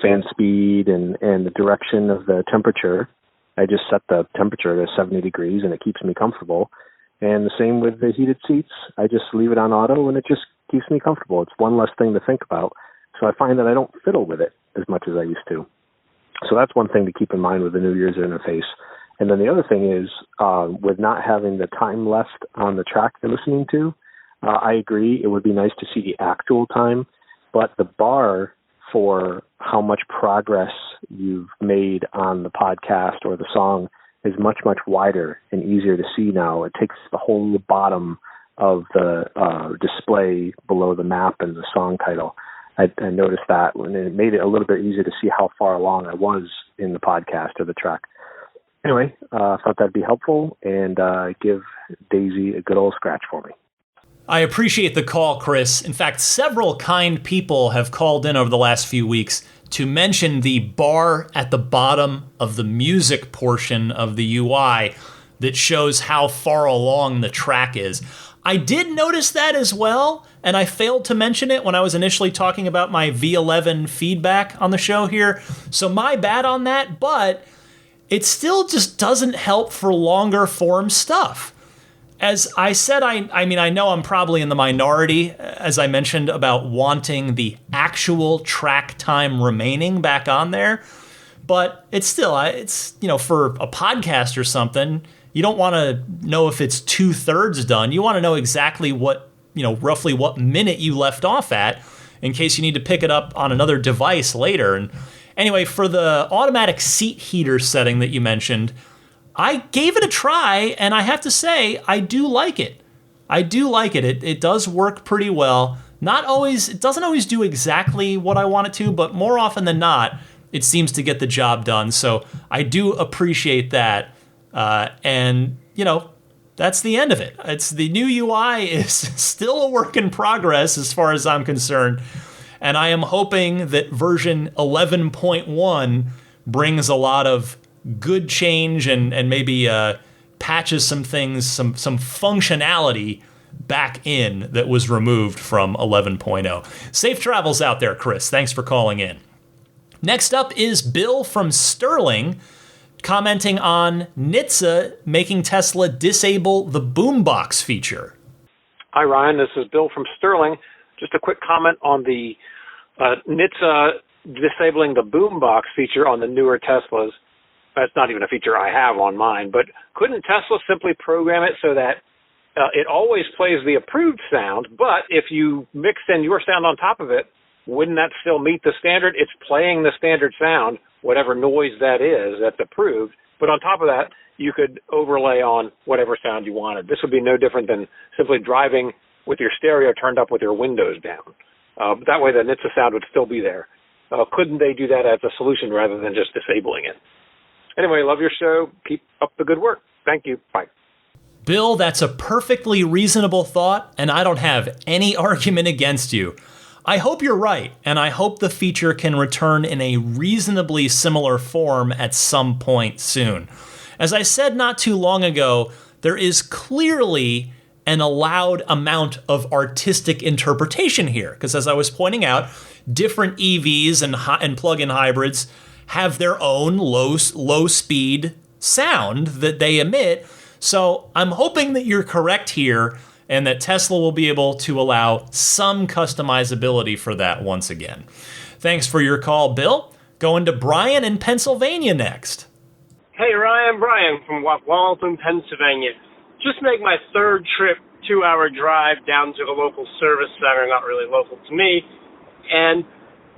fan speed and the direction of the temperature, I just set the temperature to 70 degrees, and it keeps me comfortable. And the same with the heated seats. I just leave it on auto, and it just keeps me comfortable. It's one less thing to think about. So I find that I don't fiddle with it as much as I used to. So that's one thing to keep in mind with the new user interface. And then the other thing is, with not having the time left on the track you're listening to, I agree it would be nice to see the actual time, but the bar for how much progress you've made on the podcast or the song is much, much wider and easier to see now. It takes the whole bottom of the display below the map and the song title. I noticed that, and it made it a little bit easier to see how far along I was in the podcast or the track. Anyway, I thought that'd be helpful, and give Daisy a good old scratch for me. I appreciate the call, Chris. In fact, several kind people have called in over the last few weeks to mention the bar at the bottom of the music portion of the UI that shows how far along the track is. I did notice that as well, and I failed to mention it when I was initially talking about my V11 feedback on the show here. So my bad on that, but it still just doesn't help for longer form stuff. As I said, I mean, I know I'm probably in the minority, as I mentioned, about wanting the actual track time remaining back on there. But it's still, for a podcast or something, you don't want to know if it's 2/3 done. You want to know exactly roughly what minute you left off at in case you need to pick it up on another device later. And anyway, for the automatic seat heater setting that you mentioned, I gave it a try, and I have to say, I do like it. It does work pretty well. It doesn't always do exactly what I want it to, but more often than not, it seems to get the job done. So I do appreciate that. And that's the end of it. It's the new UI is still a work in progress as far as I'm concerned. And I am hoping that version 11.1 brings a lot of good change and maybe patches some things, some functionality back in that was removed from 11.0. Safe travels out there, Chris. Thanks for calling in. Next up is Bill from Sterling, commenting on Nhra making Tesla disable the boombox feature. Hi, Ryan. This is Bill from Sterling. Just a quick comment on the Nhra disabling the boombox feature on the newer Teslas. That's not even a feature I have on mine, but couldn't Tesla simply program it so that it always plays the approved sound, but if you mix in your sound on top of it, wouldn't that still meet the standard? It's playing the standard sound, whatever noise that is that's approved, but on top of that, you could overlay on whatever sound you wanted. This would be no different than simply driving with your stereo turned up with your windows down. That way the Nhra sound would still be there. Couldn't they do that as a solution rather than just disabling it? Anyway, love your show. Keep up the good work. Thank you. Bye. Bill, that's a perfectly reasonable thought, and I don't have any argument against you. I hope you're right, and I hope the feature can return in a reasonably similar form at some point soon. As I said not too long ago, there is clearly an allowed amount of artistic interpretation here, because as I was pointing out, different EVs and plug-in hybrids have their own low-speed sound that they emit. So I'm hoping that you're correct here and that Tesla will be able to allow some customizability for that once again. Thanks for your call, Bill. Going to Brian in Pennsylvania next. Hey, Ryan. Brian from Walton, Pennsylvania. Just make my third trip, 2-hour drive down to the local service center, not really local to me. And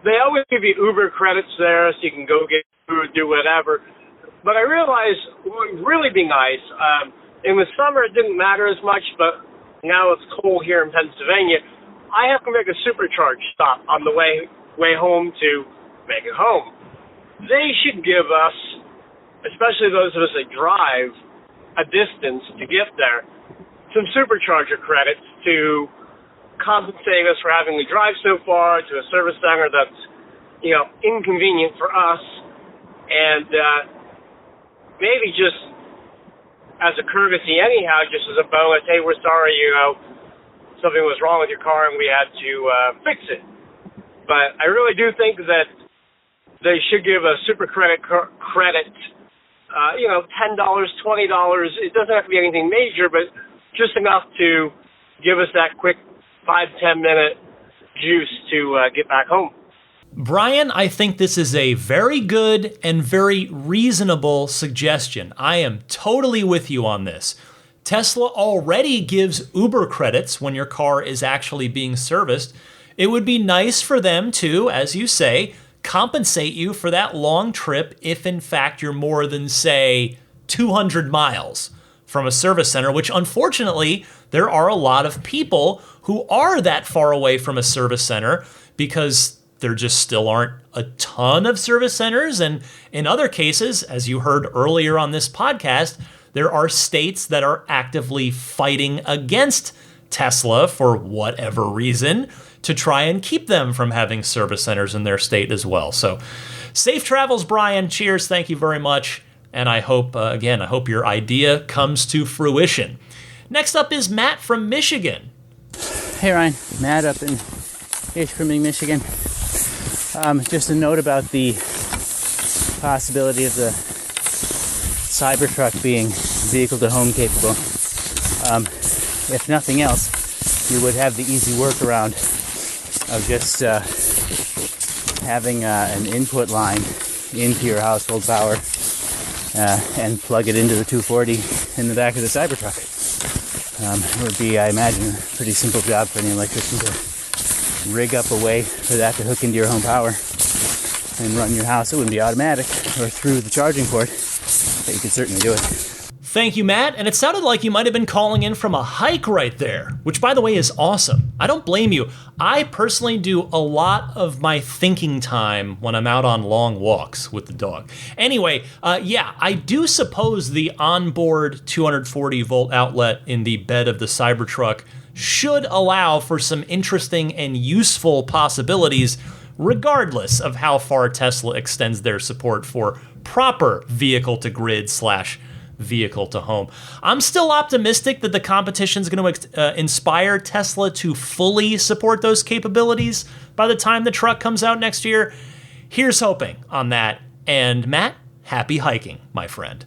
they always give you Uber credits there so you can go get food, do whatever. But I realized what would really be nice, in the summer it didn't matter as much, but now it's cold here in Pennsylvania. I have to make a supercharge stop on the way home to make it home. They should give us, especially those of us that drive a distance to get there, some supercharger credits to compensate us for having to drive so far to a service center that's, inconvenient for us, and maybe just as a courtesy anyhow, just as a bonus, hey, we're sorry, something was wrong with your car and we had to fix it. But I really do think that they should give a super credit, $10, $20. It doesn't have to be anything major, but just enough to give us that quick 5-10 minute juice to get back home. Brian, I think this is a very good and very reasonable suggestion. I am totally with you on this. Tesla already gives Uber credits when your car is actually being serviced. It would be nice for them to, as you say, compensate you for that long trip if in fact you're more than, say, 200 miles from a service center, which unfortunately there are a lot of people who are that far away from a service center because there just still aren't a ton of service centers. And in other cases, as you heard earlier on this podcast, there are states that are actively fighting against Tesla for whatever reason to try and keep them from having service centers in their state as well. So safe travels, Brian. Cheers. Thank you very much. And I hope, I hope your idea comes to fruition. Next up is Matt from Michigan. Hey, Ryan. Matt up in Ishpeming, Michigan. Just a note about the possibility of the Cybertruck being vehicle-to-home capable. If nothing else, you would have the easy workaround of just having an input line into your household power and plug it into the 240 in the back of the Cybertruck. It would be, I imagine, a pretty simple job for any electrician to rig up a way for that to hook into your home power and run your house. It wouldn't be automatic or through the charging port, but you could certainly do it. Thank you, Matt. And it sounded like you might have been calling in from a hike right there, which, by the way, is awesome. I don't blame you. I personally do a lot of my thinking time when I'm out on long walks with the dog. Anyway, I do suppose the onboard 240-volt outlet in the bed of the Cybertruck should allow for some interesting and useful possibilities, regardless of how far Tesla extends their support for proper vehicle-to-grid / vehicle-to-home. I'm still optimistic that the competition is going to inspire Tesla to fully support those capabilities by the time the truck comes out next year. Here's hoping on that. And Matt, happy hiking, my friend.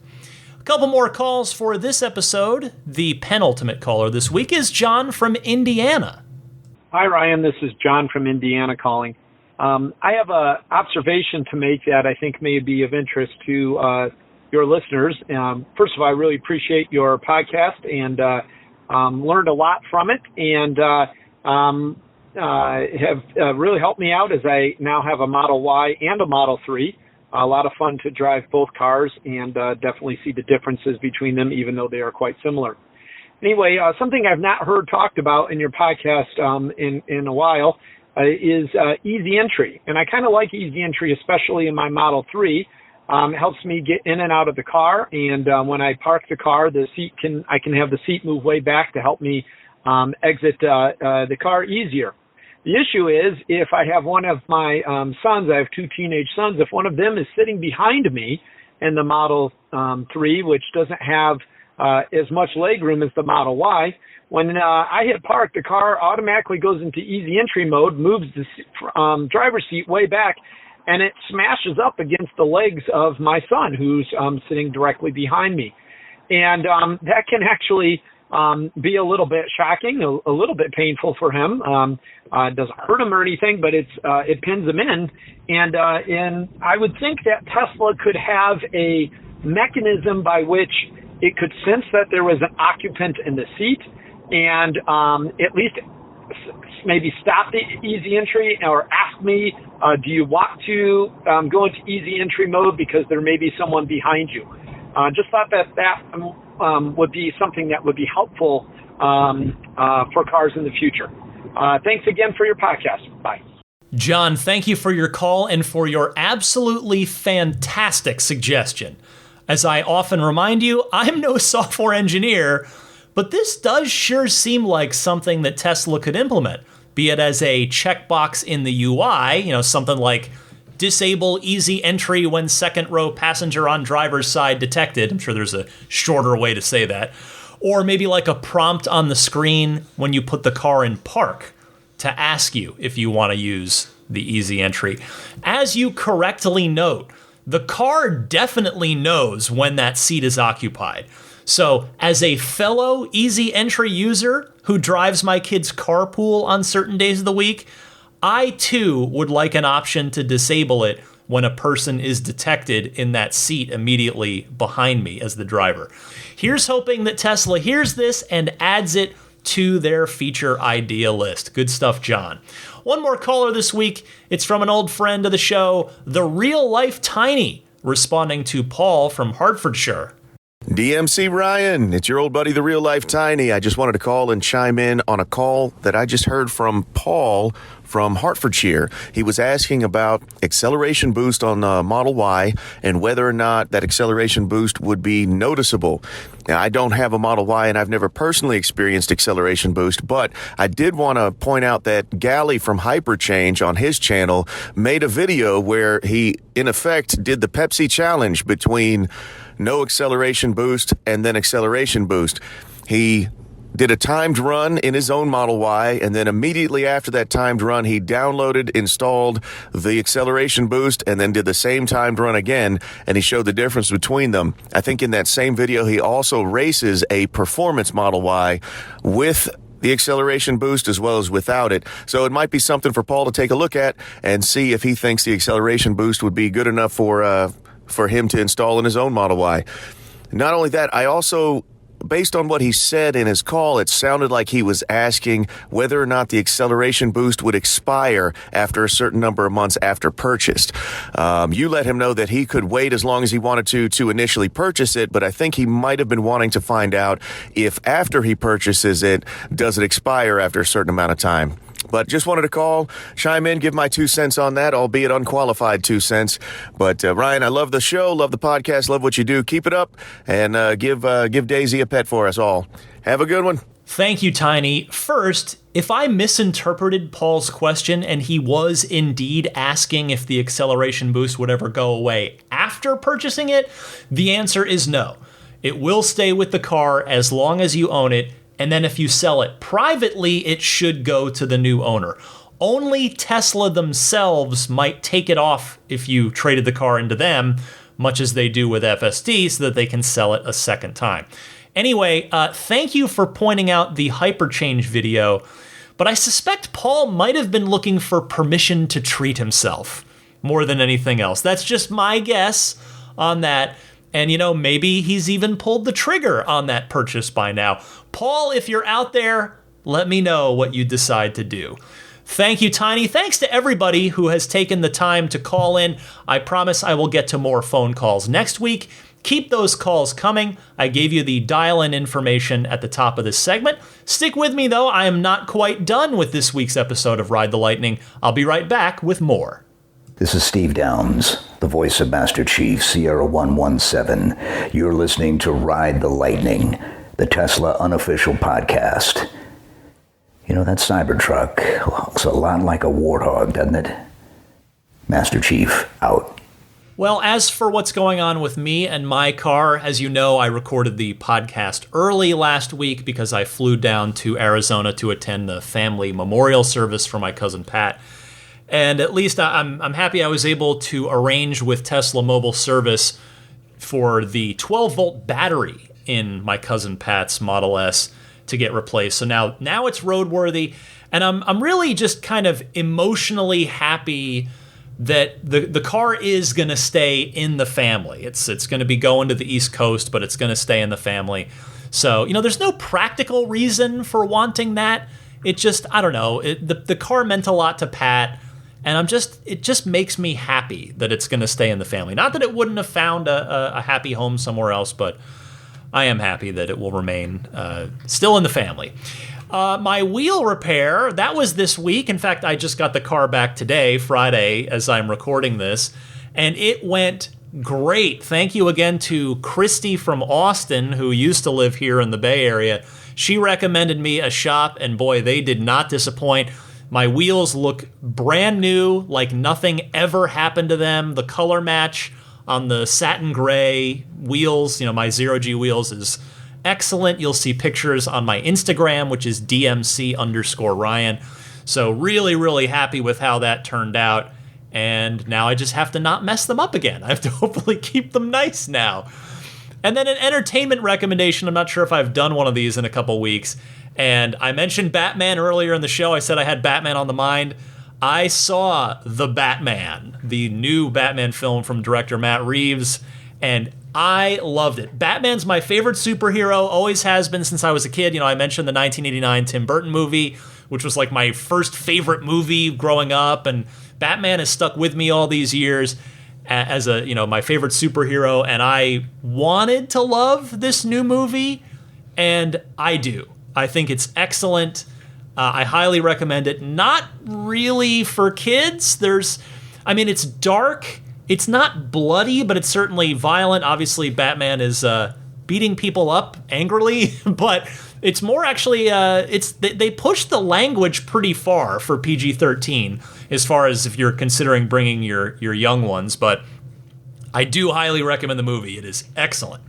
A couple more calls for this episode. The penultimate caller this week is John from Indiana. Hi, Ryan. This is John from Indiana calling. I have an observation to make that I think may be of interest to your listeners. First of all, I really appreciate your podcast and learned a lot from it, and have really helped me out as I now have a Model Y and a Model 3. A lot of fun to drive both cars and definitely see the differences between them, even though they are quite similar. Anyway, something I've not heard talked about in your podcast in a while is easy entry. And I kind of like easy entry, especially in my Model 3. It helps me get in and out of the car, and when I park the car, I can have the seat move way back to help me exit the car easier. The issue is if I have one of my sons, I have two teenage sons, if one of them is sitting behind me in the Model 3, which doesn't have as much leg room as the Model Y, when I hit park, the car automatically goes into easy entry mode, moves the driver's seat way back, and it smashes up against the legs of my son, who's sitting directly behind me. And that can actually be a little bit shocking, a little bit painful for him. It doesn't hurt him or anything, but it pins him in. And I would think that Tesla could have a mechanism by which it could sense that there was an occupant in the seat and at least maybe stop the easy entry or ask me, do you want to go into easy entry mode because there may be someone behind you. Just thought that would be something that would be helpful for cars in the future. Thanks again for your podcast. Bye. John, thank you for your call and for your absolutely fantastic suggestion. As I often remind you, I'm no software engineer, but this does sure seem like something that Tesla could implement, be it as a checkbox in the UI, something like disable easy entry when second row passenger on driver's side detected. I'm sure there's a shorter way to say that. Or maybe like a prompt on the screen when you put the car in park to ask you if you want to use the easy entry. As you correctly note, the car definitely knows when that seat is occupied. So as a fellow easy entry user who drives my kids' carpool on certain days of the week, I too would like an option to disable it when a person is detected in that seat immediately behind me as the driver. Here's hoping that Tesla hears this and adds it to their feature idea list. Good stuff, John. One more caller this week. It's from an old friend of the show, the Real Life Tiny, responding to Paul from Hertfordshire. DMC Ryan, it's your old buddy, the Real Life Tiny. I just wanted to call and chime in on a call that I just heard from Paul from Hertfordshire. He was asking about acceleration boost on the Model Y and whether or not that acceleration boost would be noticeable. Now, I don't have a Model Y and I've never personally experienced acceleration boost, but I did want to point out that Gally from Hyperchange on his channel made a video where he, in effect, did the Pepsi challenge between no acceleration boost and then acceleration boost. He did a timed run in his own Model Y, and then immediately after that timed run, he downloaded, installed the acceleration boost, and then did the same timed run again, and he showed the difference between them. I think in that same video, he also races a performance Model Y with the acceleration boost as well as without it. So it might be something for Paul to take a look at and see if he thinks the acceleration boost would be good enough for him to install in his own Model Y. Not only that, I also based on what he said in his call, it sounded like he was asking whether or not the acceleration boost would expire after a certain number of months after purchased. You let him know that he could wait as long as he wanted to initially purchase it, but I think he might have been wanting to find out if after he purchases it, does it expire after a certain amount of time. But just wanted to call, chime in, give my 2 cents on that, albeit unqualified 2 cents. But Ryan, I love the show, love the podcast, love what you do. Keep it up, and give Daisy a pet for us all. Have a good one. Thank you, Tiny. First, if I misinterpreted Paul's question and he was indeed asking if the acceleration boost would ever go away after purchasing it, the answer is no. It will stay with the car as long as you own it. And then if you sell it privately, it should go to the new owner. Only Tesla themselves might take it off if you traded the car into them, much as they do with FSD, so that they can sell it a second time. Anyway, thank you for pointing out the hyperchange video, but I suspect Paul might have been looking for permission to treat himself more than anything else. That's just my guess on that. And, maybe he's even pulled the trigger on that purchase by now. Paul, if you're out there, let me know what you decide to do. Thank you, Tiny. Thanks to everybody who has taken the time to call in. I promise I will get to more phone calls next week. Keep those calls coming. I gave you the dial-in information at the top of this segment. Stick with me, though. I am not quite done with this week's episode of Ride the Lightning. I'll be right back with more. This is Steve Downs, the voice of Master Chief, Sierra 117. You're listening to Ride the Lightning, the Tesla unofficial podcast. That Cybertruck looks a lot like a warthog, doesn't it? Master Chief, out. Well, as for what's going on with me and my car, as you know, I recorded the podcast early last week because I flew down to Arizona to attend the family memorial service for my cousin Pat. And at least I'm happy I was able to arrange with Tesla Mobile Service for the 12-volt battery in my cousin Pat's Model S to get replaced. So now it's roadworthy, and I'm really just kind of emotionally happy that the car is going to stay in the family. It's going to be going to the East Coast, but it's going to stay in the family. So, there's no practical reason for wanting that. It just, I don't know, the car meant a lot to Pat. And it just makes me happy that it's going to stay in the family. Not that it wouldn't have found a happy home somewhere else, but I am happy that it will remain still in the family. My wheel repair, that was this week. In fact, I just got the car back today, Friday, as I'm recording this, and it went great. Thank you again to Christy from Austin, who used to live here in the Bay Area. She recommended me a shop, and boy, they did not disappoint. My wheels look brand new, like nothing ever happened to them. The color match on the satin gray wheels, my zero-G wheels, is excellent. You'll see pictures on my Instagram, which is DMC_Ryan. So really, really happy with how that turned out. And now I just have to not mess them up again. I have to hopefully keep them nice now. And then an entertainment recommendation. I'm not sure if I've done one of these in a couple weeks. And I mentioned Batman earlier in the show. I said I had Batman on the mind. I saw The Batman, the new Batman film from director Matt Reeves, and I loved it. Batman's my favorite superhero, always has been since I was a kid. I mentioned the 1989 Tim Burton movie, which was like my first favorite movie growing up, and Batman has stuck with me all these years as my favorite superhero, and I wanted to love this new movie, and I do. I think it's excellent. I highly recommend it. Not really for kids. It's dark. It's not bloody, but it's certainly violent. Obviously, Batman is beating people up angrily, but it's more actually, they push the language pretty far for PG-13 as far as if you're considering bringing your young ones, but I do highly recommend the movie. It is excellent.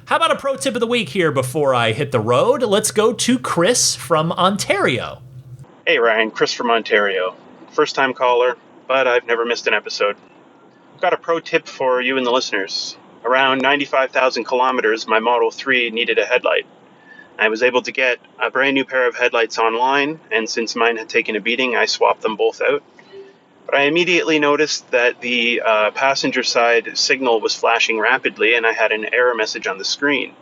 How about a pro tip of the week here before I hit the road? Let's go to Chris from Ontario. Hey Ryan, Chris from Ontario. First time caller, but I've never missed an episode. I've got a pro tip for you and the listeners. Around 95,000 kilometers, my Model 3 needed a headlight. I was able to get a brand new pair of headlights online, and since mine had taken a beating, I swapped them both out. But I immediately noticed that the passenger side signal was flashing rapidly, and I had an error message on the screen.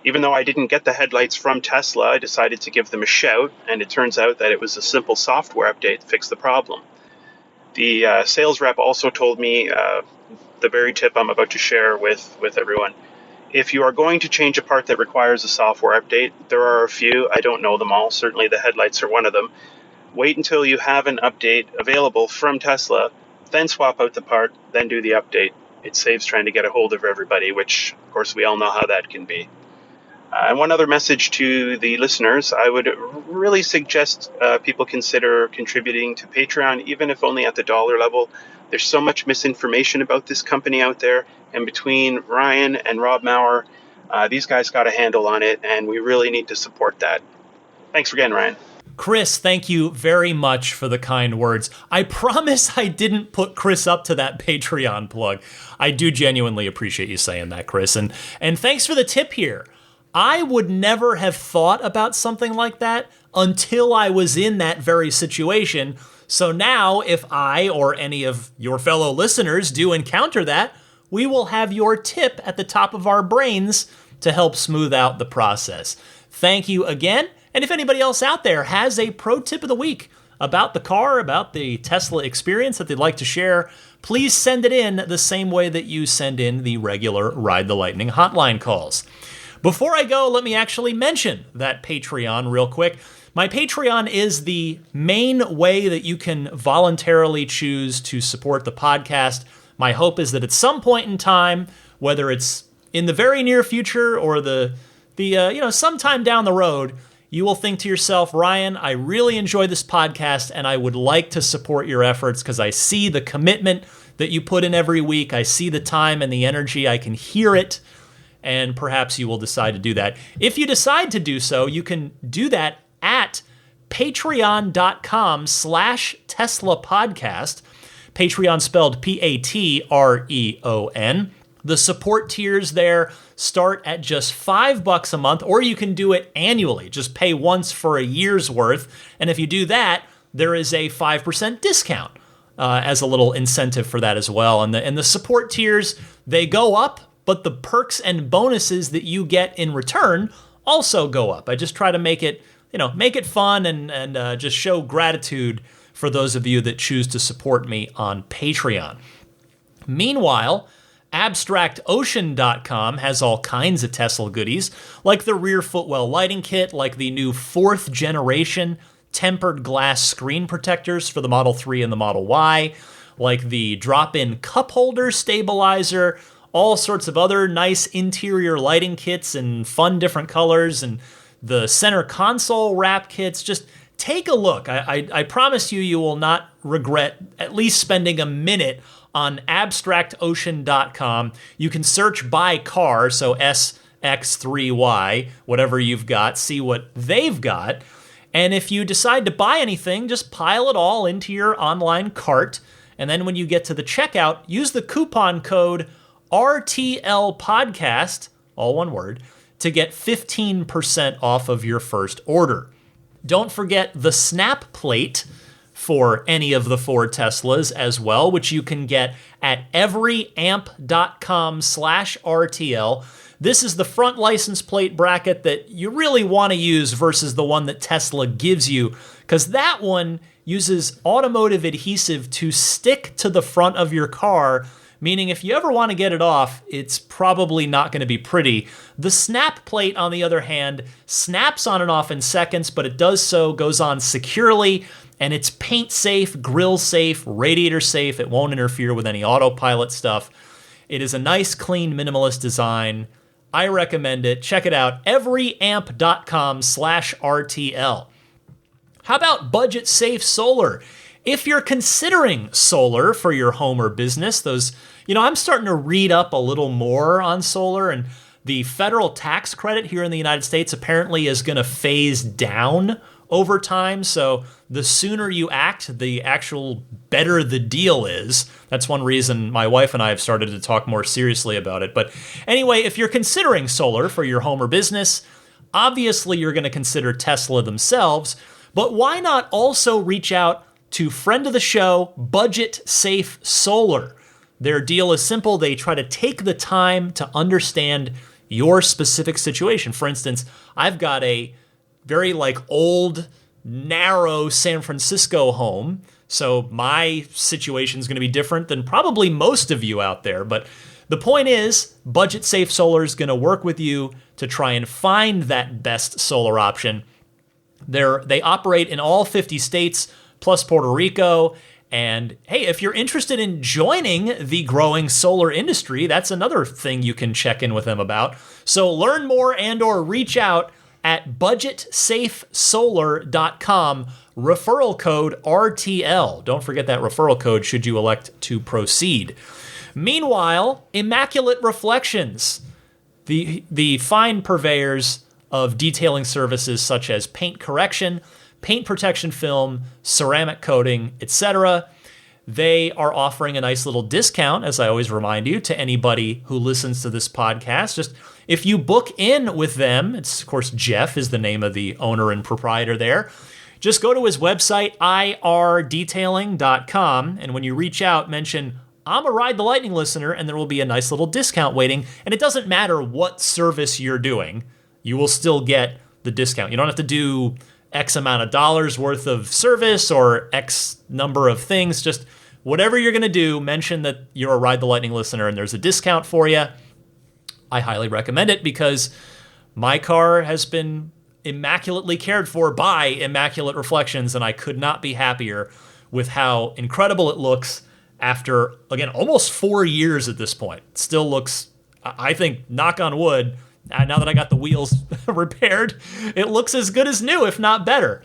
Even though I didn't get the headlights from Tesla, I decided to give them a shout, and it turns out that it was a simple software update to fix the problem. The sales rep also told me the very tip I'm about to share with everyone. If you are going to change a part that requires a software update, there are a few. I don't know them all. Certainly the headlights are one of them. Wait until you have an update available from Tesla, then swap out the part, then do the update. It saves trying to get a hold of everybody, which, of course, we all know how that can be. And one other message to the listeners, I would really suggest people consider contributing to Patreon, even if only at the dollar level. There's so much misinformation about this company out there, and between Ryan and Rob Maurer, these guys got a handle on it, and we really need to support that. Thanks again, Ryan. Chris, thank you very much for the kind words. I promise I didn't put Chris up to that Patreon plug. I do genuinely appreciate you saying that, Chris, and thanks for the tip here. I would never have thought about something like that until I was in that very situation. So now, if I or any of your fellow listeners do encounter that, we will have your tip at the top of our brains to help smooth out the process. Thank you again. And if anybody else out there has a pro tip of the week about the car, about the Tesla experience that they'd like to share, please send it in the same way that you send in the regular Ride the Lightning hotline calls. Before I go, let me actually mention that Patreon real quick. My Patreon is the main way that you can voluntarily choose to support the podcast. My hope is that at some point in time, whether it's in the very near future or the sometime down the road, you will think to yourself, Ryan, I really enjoy this podcast and I would like to support your efforts because I see the commitment that you put in every week. I see the time and the energy. I can hear it. And perhaps you will decide to do that. If you decide to do so, you can do that at patreon.com/Tesla podcast. Patreon spelled Patreon. The support tiers there start at just $5 a month, or you can do it annually. Just pay once for a year's worth. And if you do that, there is a 5% discount as a little incentive for that as well. And the support tiers, they go up, but the perks and bonuses that you get in return also go up. I just try to make it fun and just show gratitude for those of you that choose to support me on Patreon. Meanwhile, AbstractOcean.com has all kinds of Tesla goodies, like the rear footwell lighting kit, like the new 4th generation tempered glass screen protectors for the Model 3 and the Model Y, like the drop-in cup holder stabilizer, all sorts of other nice interior lighting kits in fun different colors, and the center console wrap kits. Just take a look. I promise you will not regret at least spending a minute on AbstractOcean.com. You can search by car, so SX3Y, whatever you've got, see what they've got. And if you decide to buy anything, just pile it all into your online cart. And then when you get to the checkout, use the coupon code RTL Podcast, all one word, to get 15% off of your first order. Don't forget the snap plate for any of the 4 Teslas as well, which you can get at everyamp.com/RTL. This is the front license plate bracket that you really want to use versus the one that Tesla gives you, because that one uses automotive adhesive to stick to the front of your car, meaning if you ever want to get it off, it's probably not going to be pretty. The snap plate, on the other hand, snaps on and off in seconds, but it goes on securely, and it's paint safe, grill safe, radiator safe. It won't interfere with any autopilot stuff. It is a nice, clean, minimalist design. I recommend it. Check it out, everyamp.com/RTL. How about budget safe solar? If you're considering solar for your home or business, I'm starting to read up a little more on solar, and the federal tax credit here in the United States apparently is going to phase down over time. So the sooner you act, the actual better the deal is. That's one reason my wife and I have started to talk more seriously about it. But anyway, if you're considering solar for your home or business, obviously you're going to consider Tesla themselves, but why not also reach out to friend of the show, Budget Safe Solar? Their deal is simple. They try to take the time to understand your specific situation. For instance, I've got a very old, narrow San Francisco home, so my situation is going to be different than probably most of you out there. But the point is, Budget Safe Solar is going to work with you to try and find that best solar option. They operate in all 50 states plus Puerto Rico. And hey, if you're interested in joining the growing solar industry, that's another thing you can check in with them about. So learn more and or reach out at budgetsafesolar.com, referral code RTL. Don't forget that referral code should you elect to proceed. Meanwhile, Immaculate Reflections, the fine purveyors of detailing services such as paint correction, paint protection film, ceramic coating, etc. They are offering a nice little discount, as I always remind you, to anybody who listens to this podcast. Just if you book in with them, it's of course Jeff is the name of the owner and proprietor there. Just go to his website, irdetailing.com, and when you reach out, mention, I'm a Ride the Lightning listener, and there will be a nice little discount waiting. And it doesn't matter what service you're doing, you will still get the discount. You don't have to do X amount of dollars worth of service or X number of things. Just whatever you're going to do, mention that you're a Ride the Lightning listener and there's a discount for you. I highly recommend it because my car has been immaculately cared for by Immaculate Reflections, and I could not be happier with how incredible it looks after, again, almost 4 years at this point. It still looks, I think, knock on wood, now that I got the wheels repaired, it looks as good as new, if not better.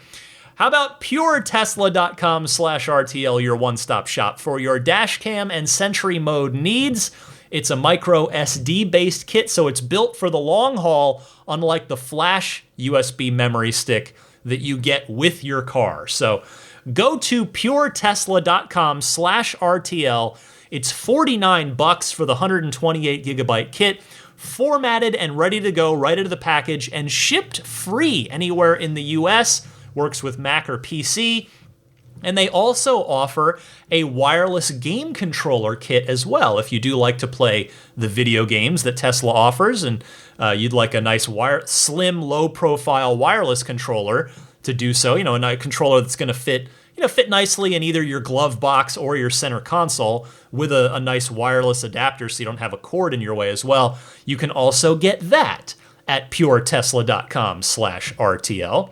How about puretesla.com/RTL, your one-stop shop for your dash cam and Sentry mode needs. It's a micro SD-based kit, so it's built for the long haul, unlike the flash USB memory stick that you get with your car. So go to puretesla.com/RTL. It's $49 for the 128 gigabyte kit, formatted and ready to go right into the package and shipped free anywhere in the US. Works with Mac or PC. And they also offer a wireless game controller kit as well. If you do like to play the video games that Tesla offers and you'd like a nice slim, low-profile wireless controller to do so, a controller that's going to fit nicely in either your glove box or your center console with a nice wireless adapter so you don't have a cord in your way as well. You can also get that at puretesla.com/RTL.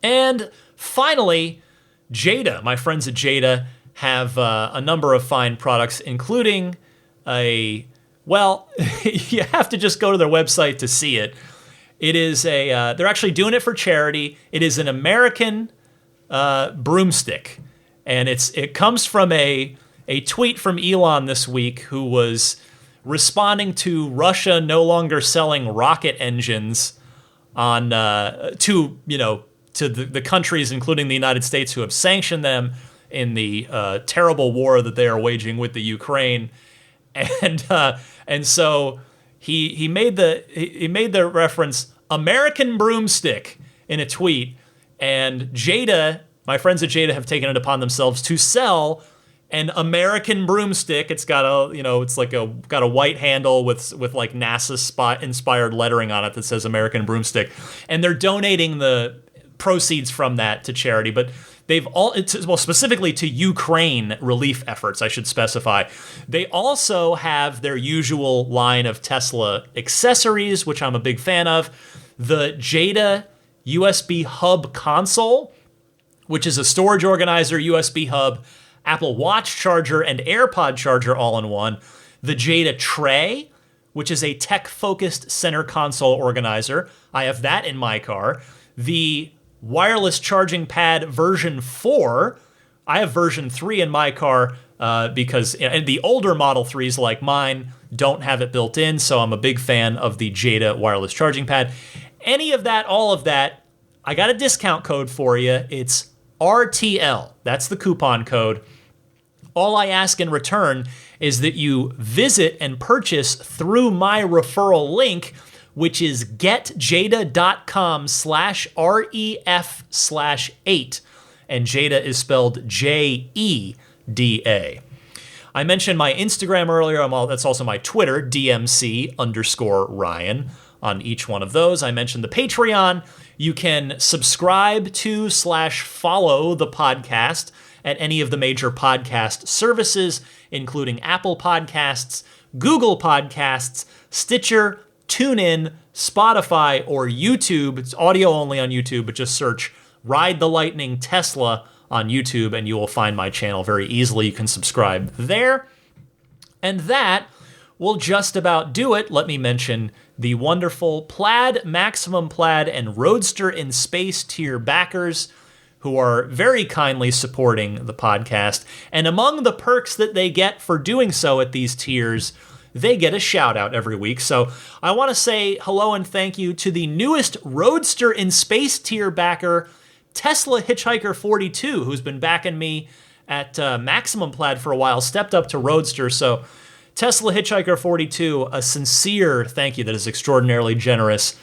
And finally, Jada. My friends at Jada have a number of fine products, including you have to just go to their website to see it. It is they're actually doing it for charity. It is an American broomstick, and it comes from a tweet from Elon this week, who was responding to Russia no longer selling rocket engines on to the countries, including the United States, who have sanctioned them in the terrible war that they are waging with the Ukraine, and so he made the reference American broomstick in a tweet. And Jada, my friends at Jada, have taken it upon themselves to sell an American broomstick. It's got got a white handle with like NASA inspired lettering on it that says American broomstick, and they're donating the proceeds from that to charity. But specifically to Ukraine relief efforts, I should specify. They also have their usual line of Tesla accessories, which I'm a big fan of. The Jada USB hub console, which is a storage organizer, USB hub, Apple Watch charger, and AirPod charger all in one. The Jada tray, which is a tech-focused center console organizer. I have that in my car. The wireless charging pad version 4. I have version 3 in my car because the older Model 3s like mine don't have it built in, so I'm a big fan of the Jada wireless charging pad. Any of that, all of that, I got a discount code for you. It's RTL. That's the coupon code. All I ask in return is that you visit and purchase through my referral link, which is getjada.com/REF/8. And Jada is spelled JEDA. I mentioned my Instagram earlier. That's also my Twitter, DMC_Ryan on each one of those. I mentioned the Patreon. You can subscribe to / follow the podcast at any of the major podcast services, including Apple Podcasts, Google Podcasts, Stitcher, TuneIn, Spotify, or YouTube. It's audio only on YouTube, but just search Ride the Lightning Tesla on YouTube, and you will find my channel very easily. You can subscribe there. And that will just about do it. Let me mention the wonderful Plaid, Maximum Plaid, and Roadster in Space tier backers who are very kindly supporting the podcast. And among the perks that they get for doing so at these tiers, they get a shout out every week. So I want to say hello and thank you to the newest Roadster in Space tier backer, Tesla Hitchhiker 42, who's been backing me at Maximum Plaid for a while, stepped up to Roadster. So Tesla Hitchhiker 42, a sincere thank you that is extraordinarily generous.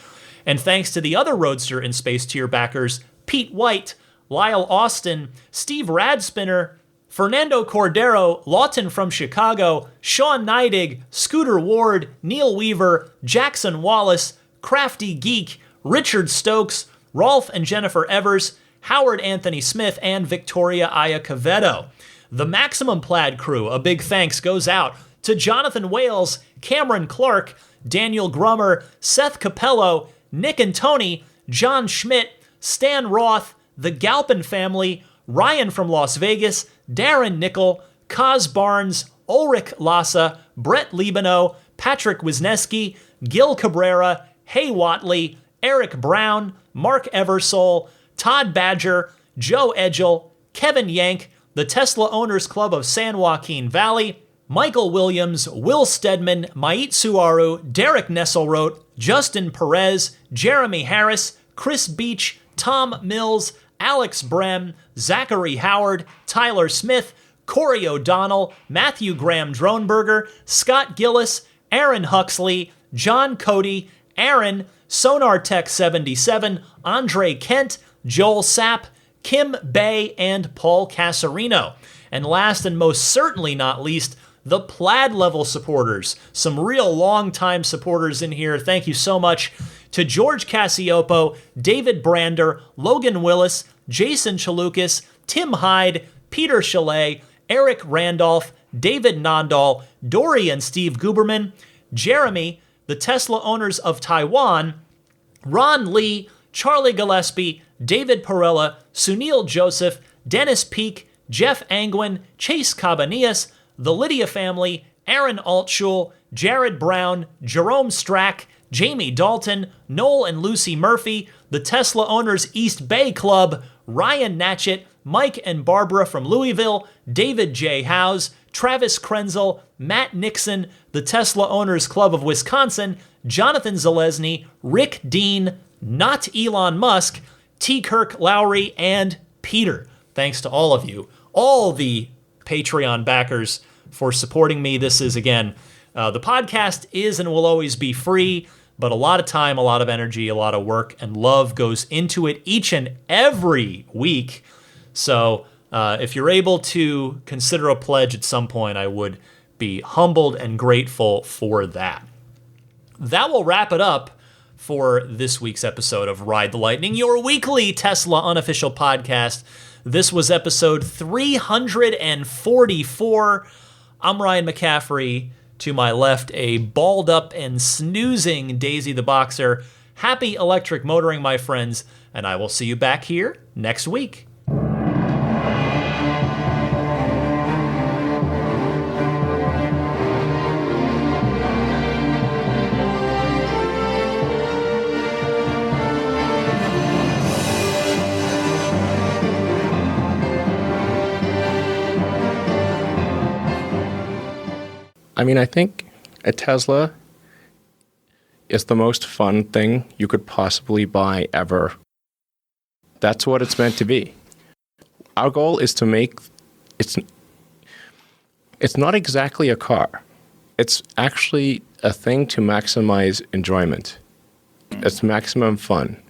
And thanks to the other Roadster in Space tier backers, Pete White, Lyle Austin, Steve Radspinner, Fernando Cordero, Lawton from Chicago, Sean Neidig, Scooter Ward, Neil Weaver, Jackson Wallace, Crafty Geek, Richard Stokes, Rolf and Jennifer Evers, Howard Anthony Smith, and Victoria Iacovetto. The Maximum Plaid crew, a big thanks goes out to Jonathan Wales, Cameron Clark, Daniel Grummer, Seth Capello, Nick and Tony, John Schmidt, Stan Roth, the Galpin family, Ryan from Las Vegas, Darren Nickel, Kaz Barnes, Ulrich Lassa, Brett Libano, Patrick Wisniewski, Gil Cabrera, Hay Watley, Eric Brown, Mark Eversole, Todd Badger, Joe Edgel, Kevin Yank, the Tesla Owners Club of San Joaquin Valley, Michael Williams, Will Stedman, Mait Suaru, Derek Nesselrote, Justin Perez, Jeremy Harris, Chris Beach, Tom Mills, Alex Brem, Zachary Howard, Tyler Smith, Corey O'Donnell, Matthew Graham Dronberger, Scott Gillis, Aaron Huxley, John Cody, Aaron, Sonar Tech 77, Andre Kent, Joel Sapp, Kim Bay, and Paul Casarino. And last and most certainly not least, the Plaid level supporters. Some real long-time supporters in here. Thank you so much to George Cassiopo, David Brander, Logan Willis, Jason Chalukas, Tim Hyde, Peter Chalet, Eric Randolph, David Nondahl, Dory and Steve Guberman, Jeremy, the Tesla Owners of Taiwan, Ron Lee, Charlie Gillespie, David Perella, Sunil Joseph, Dennis Peak, Jeff Angwin, Chase Cabanillas, the Lydia family, Aaron Altschul, Jared Brown, Jerome Strack, Jamie Dalton, Noel and Lucy Murphy, the Tesla Owners East Bay Club, Ryan Natchett, Mike and Barbara from Louisville, David J. Howes, Travis Krenzel, Matt Nixon, the Tesla Owners Club of Wisconsin, Jonathan Zalesny, Rick Dean, not Elon Musk, T. Kirk Lowry, and Peter. Thanks to all of you, all the Patreon backers for supporting me. This is, again, the podcast is and will always be free, but a lot of time, a lot of energy, a lot of work and love goes into it each and every week. So if you're able to consider a pledge at some point, I would be humbled and grateful for that. That will wrap it up for this week's episode of Ride the Lightning, your weekly Tesla unofficial podcast. This was episode 344. I'm Ryan McCaffrey. To my left, a balled up and snoozing Daisy the Boxer. Happy electric motoring, my friends, and I will see you back here next week. I mean, I think a Tesla is the most fun thing you could possibly buy ever. That's what it's meant to be. Our goal is to make it's not exactly a car. It's actually a thing to maximize enjoyment. It's maximum fun.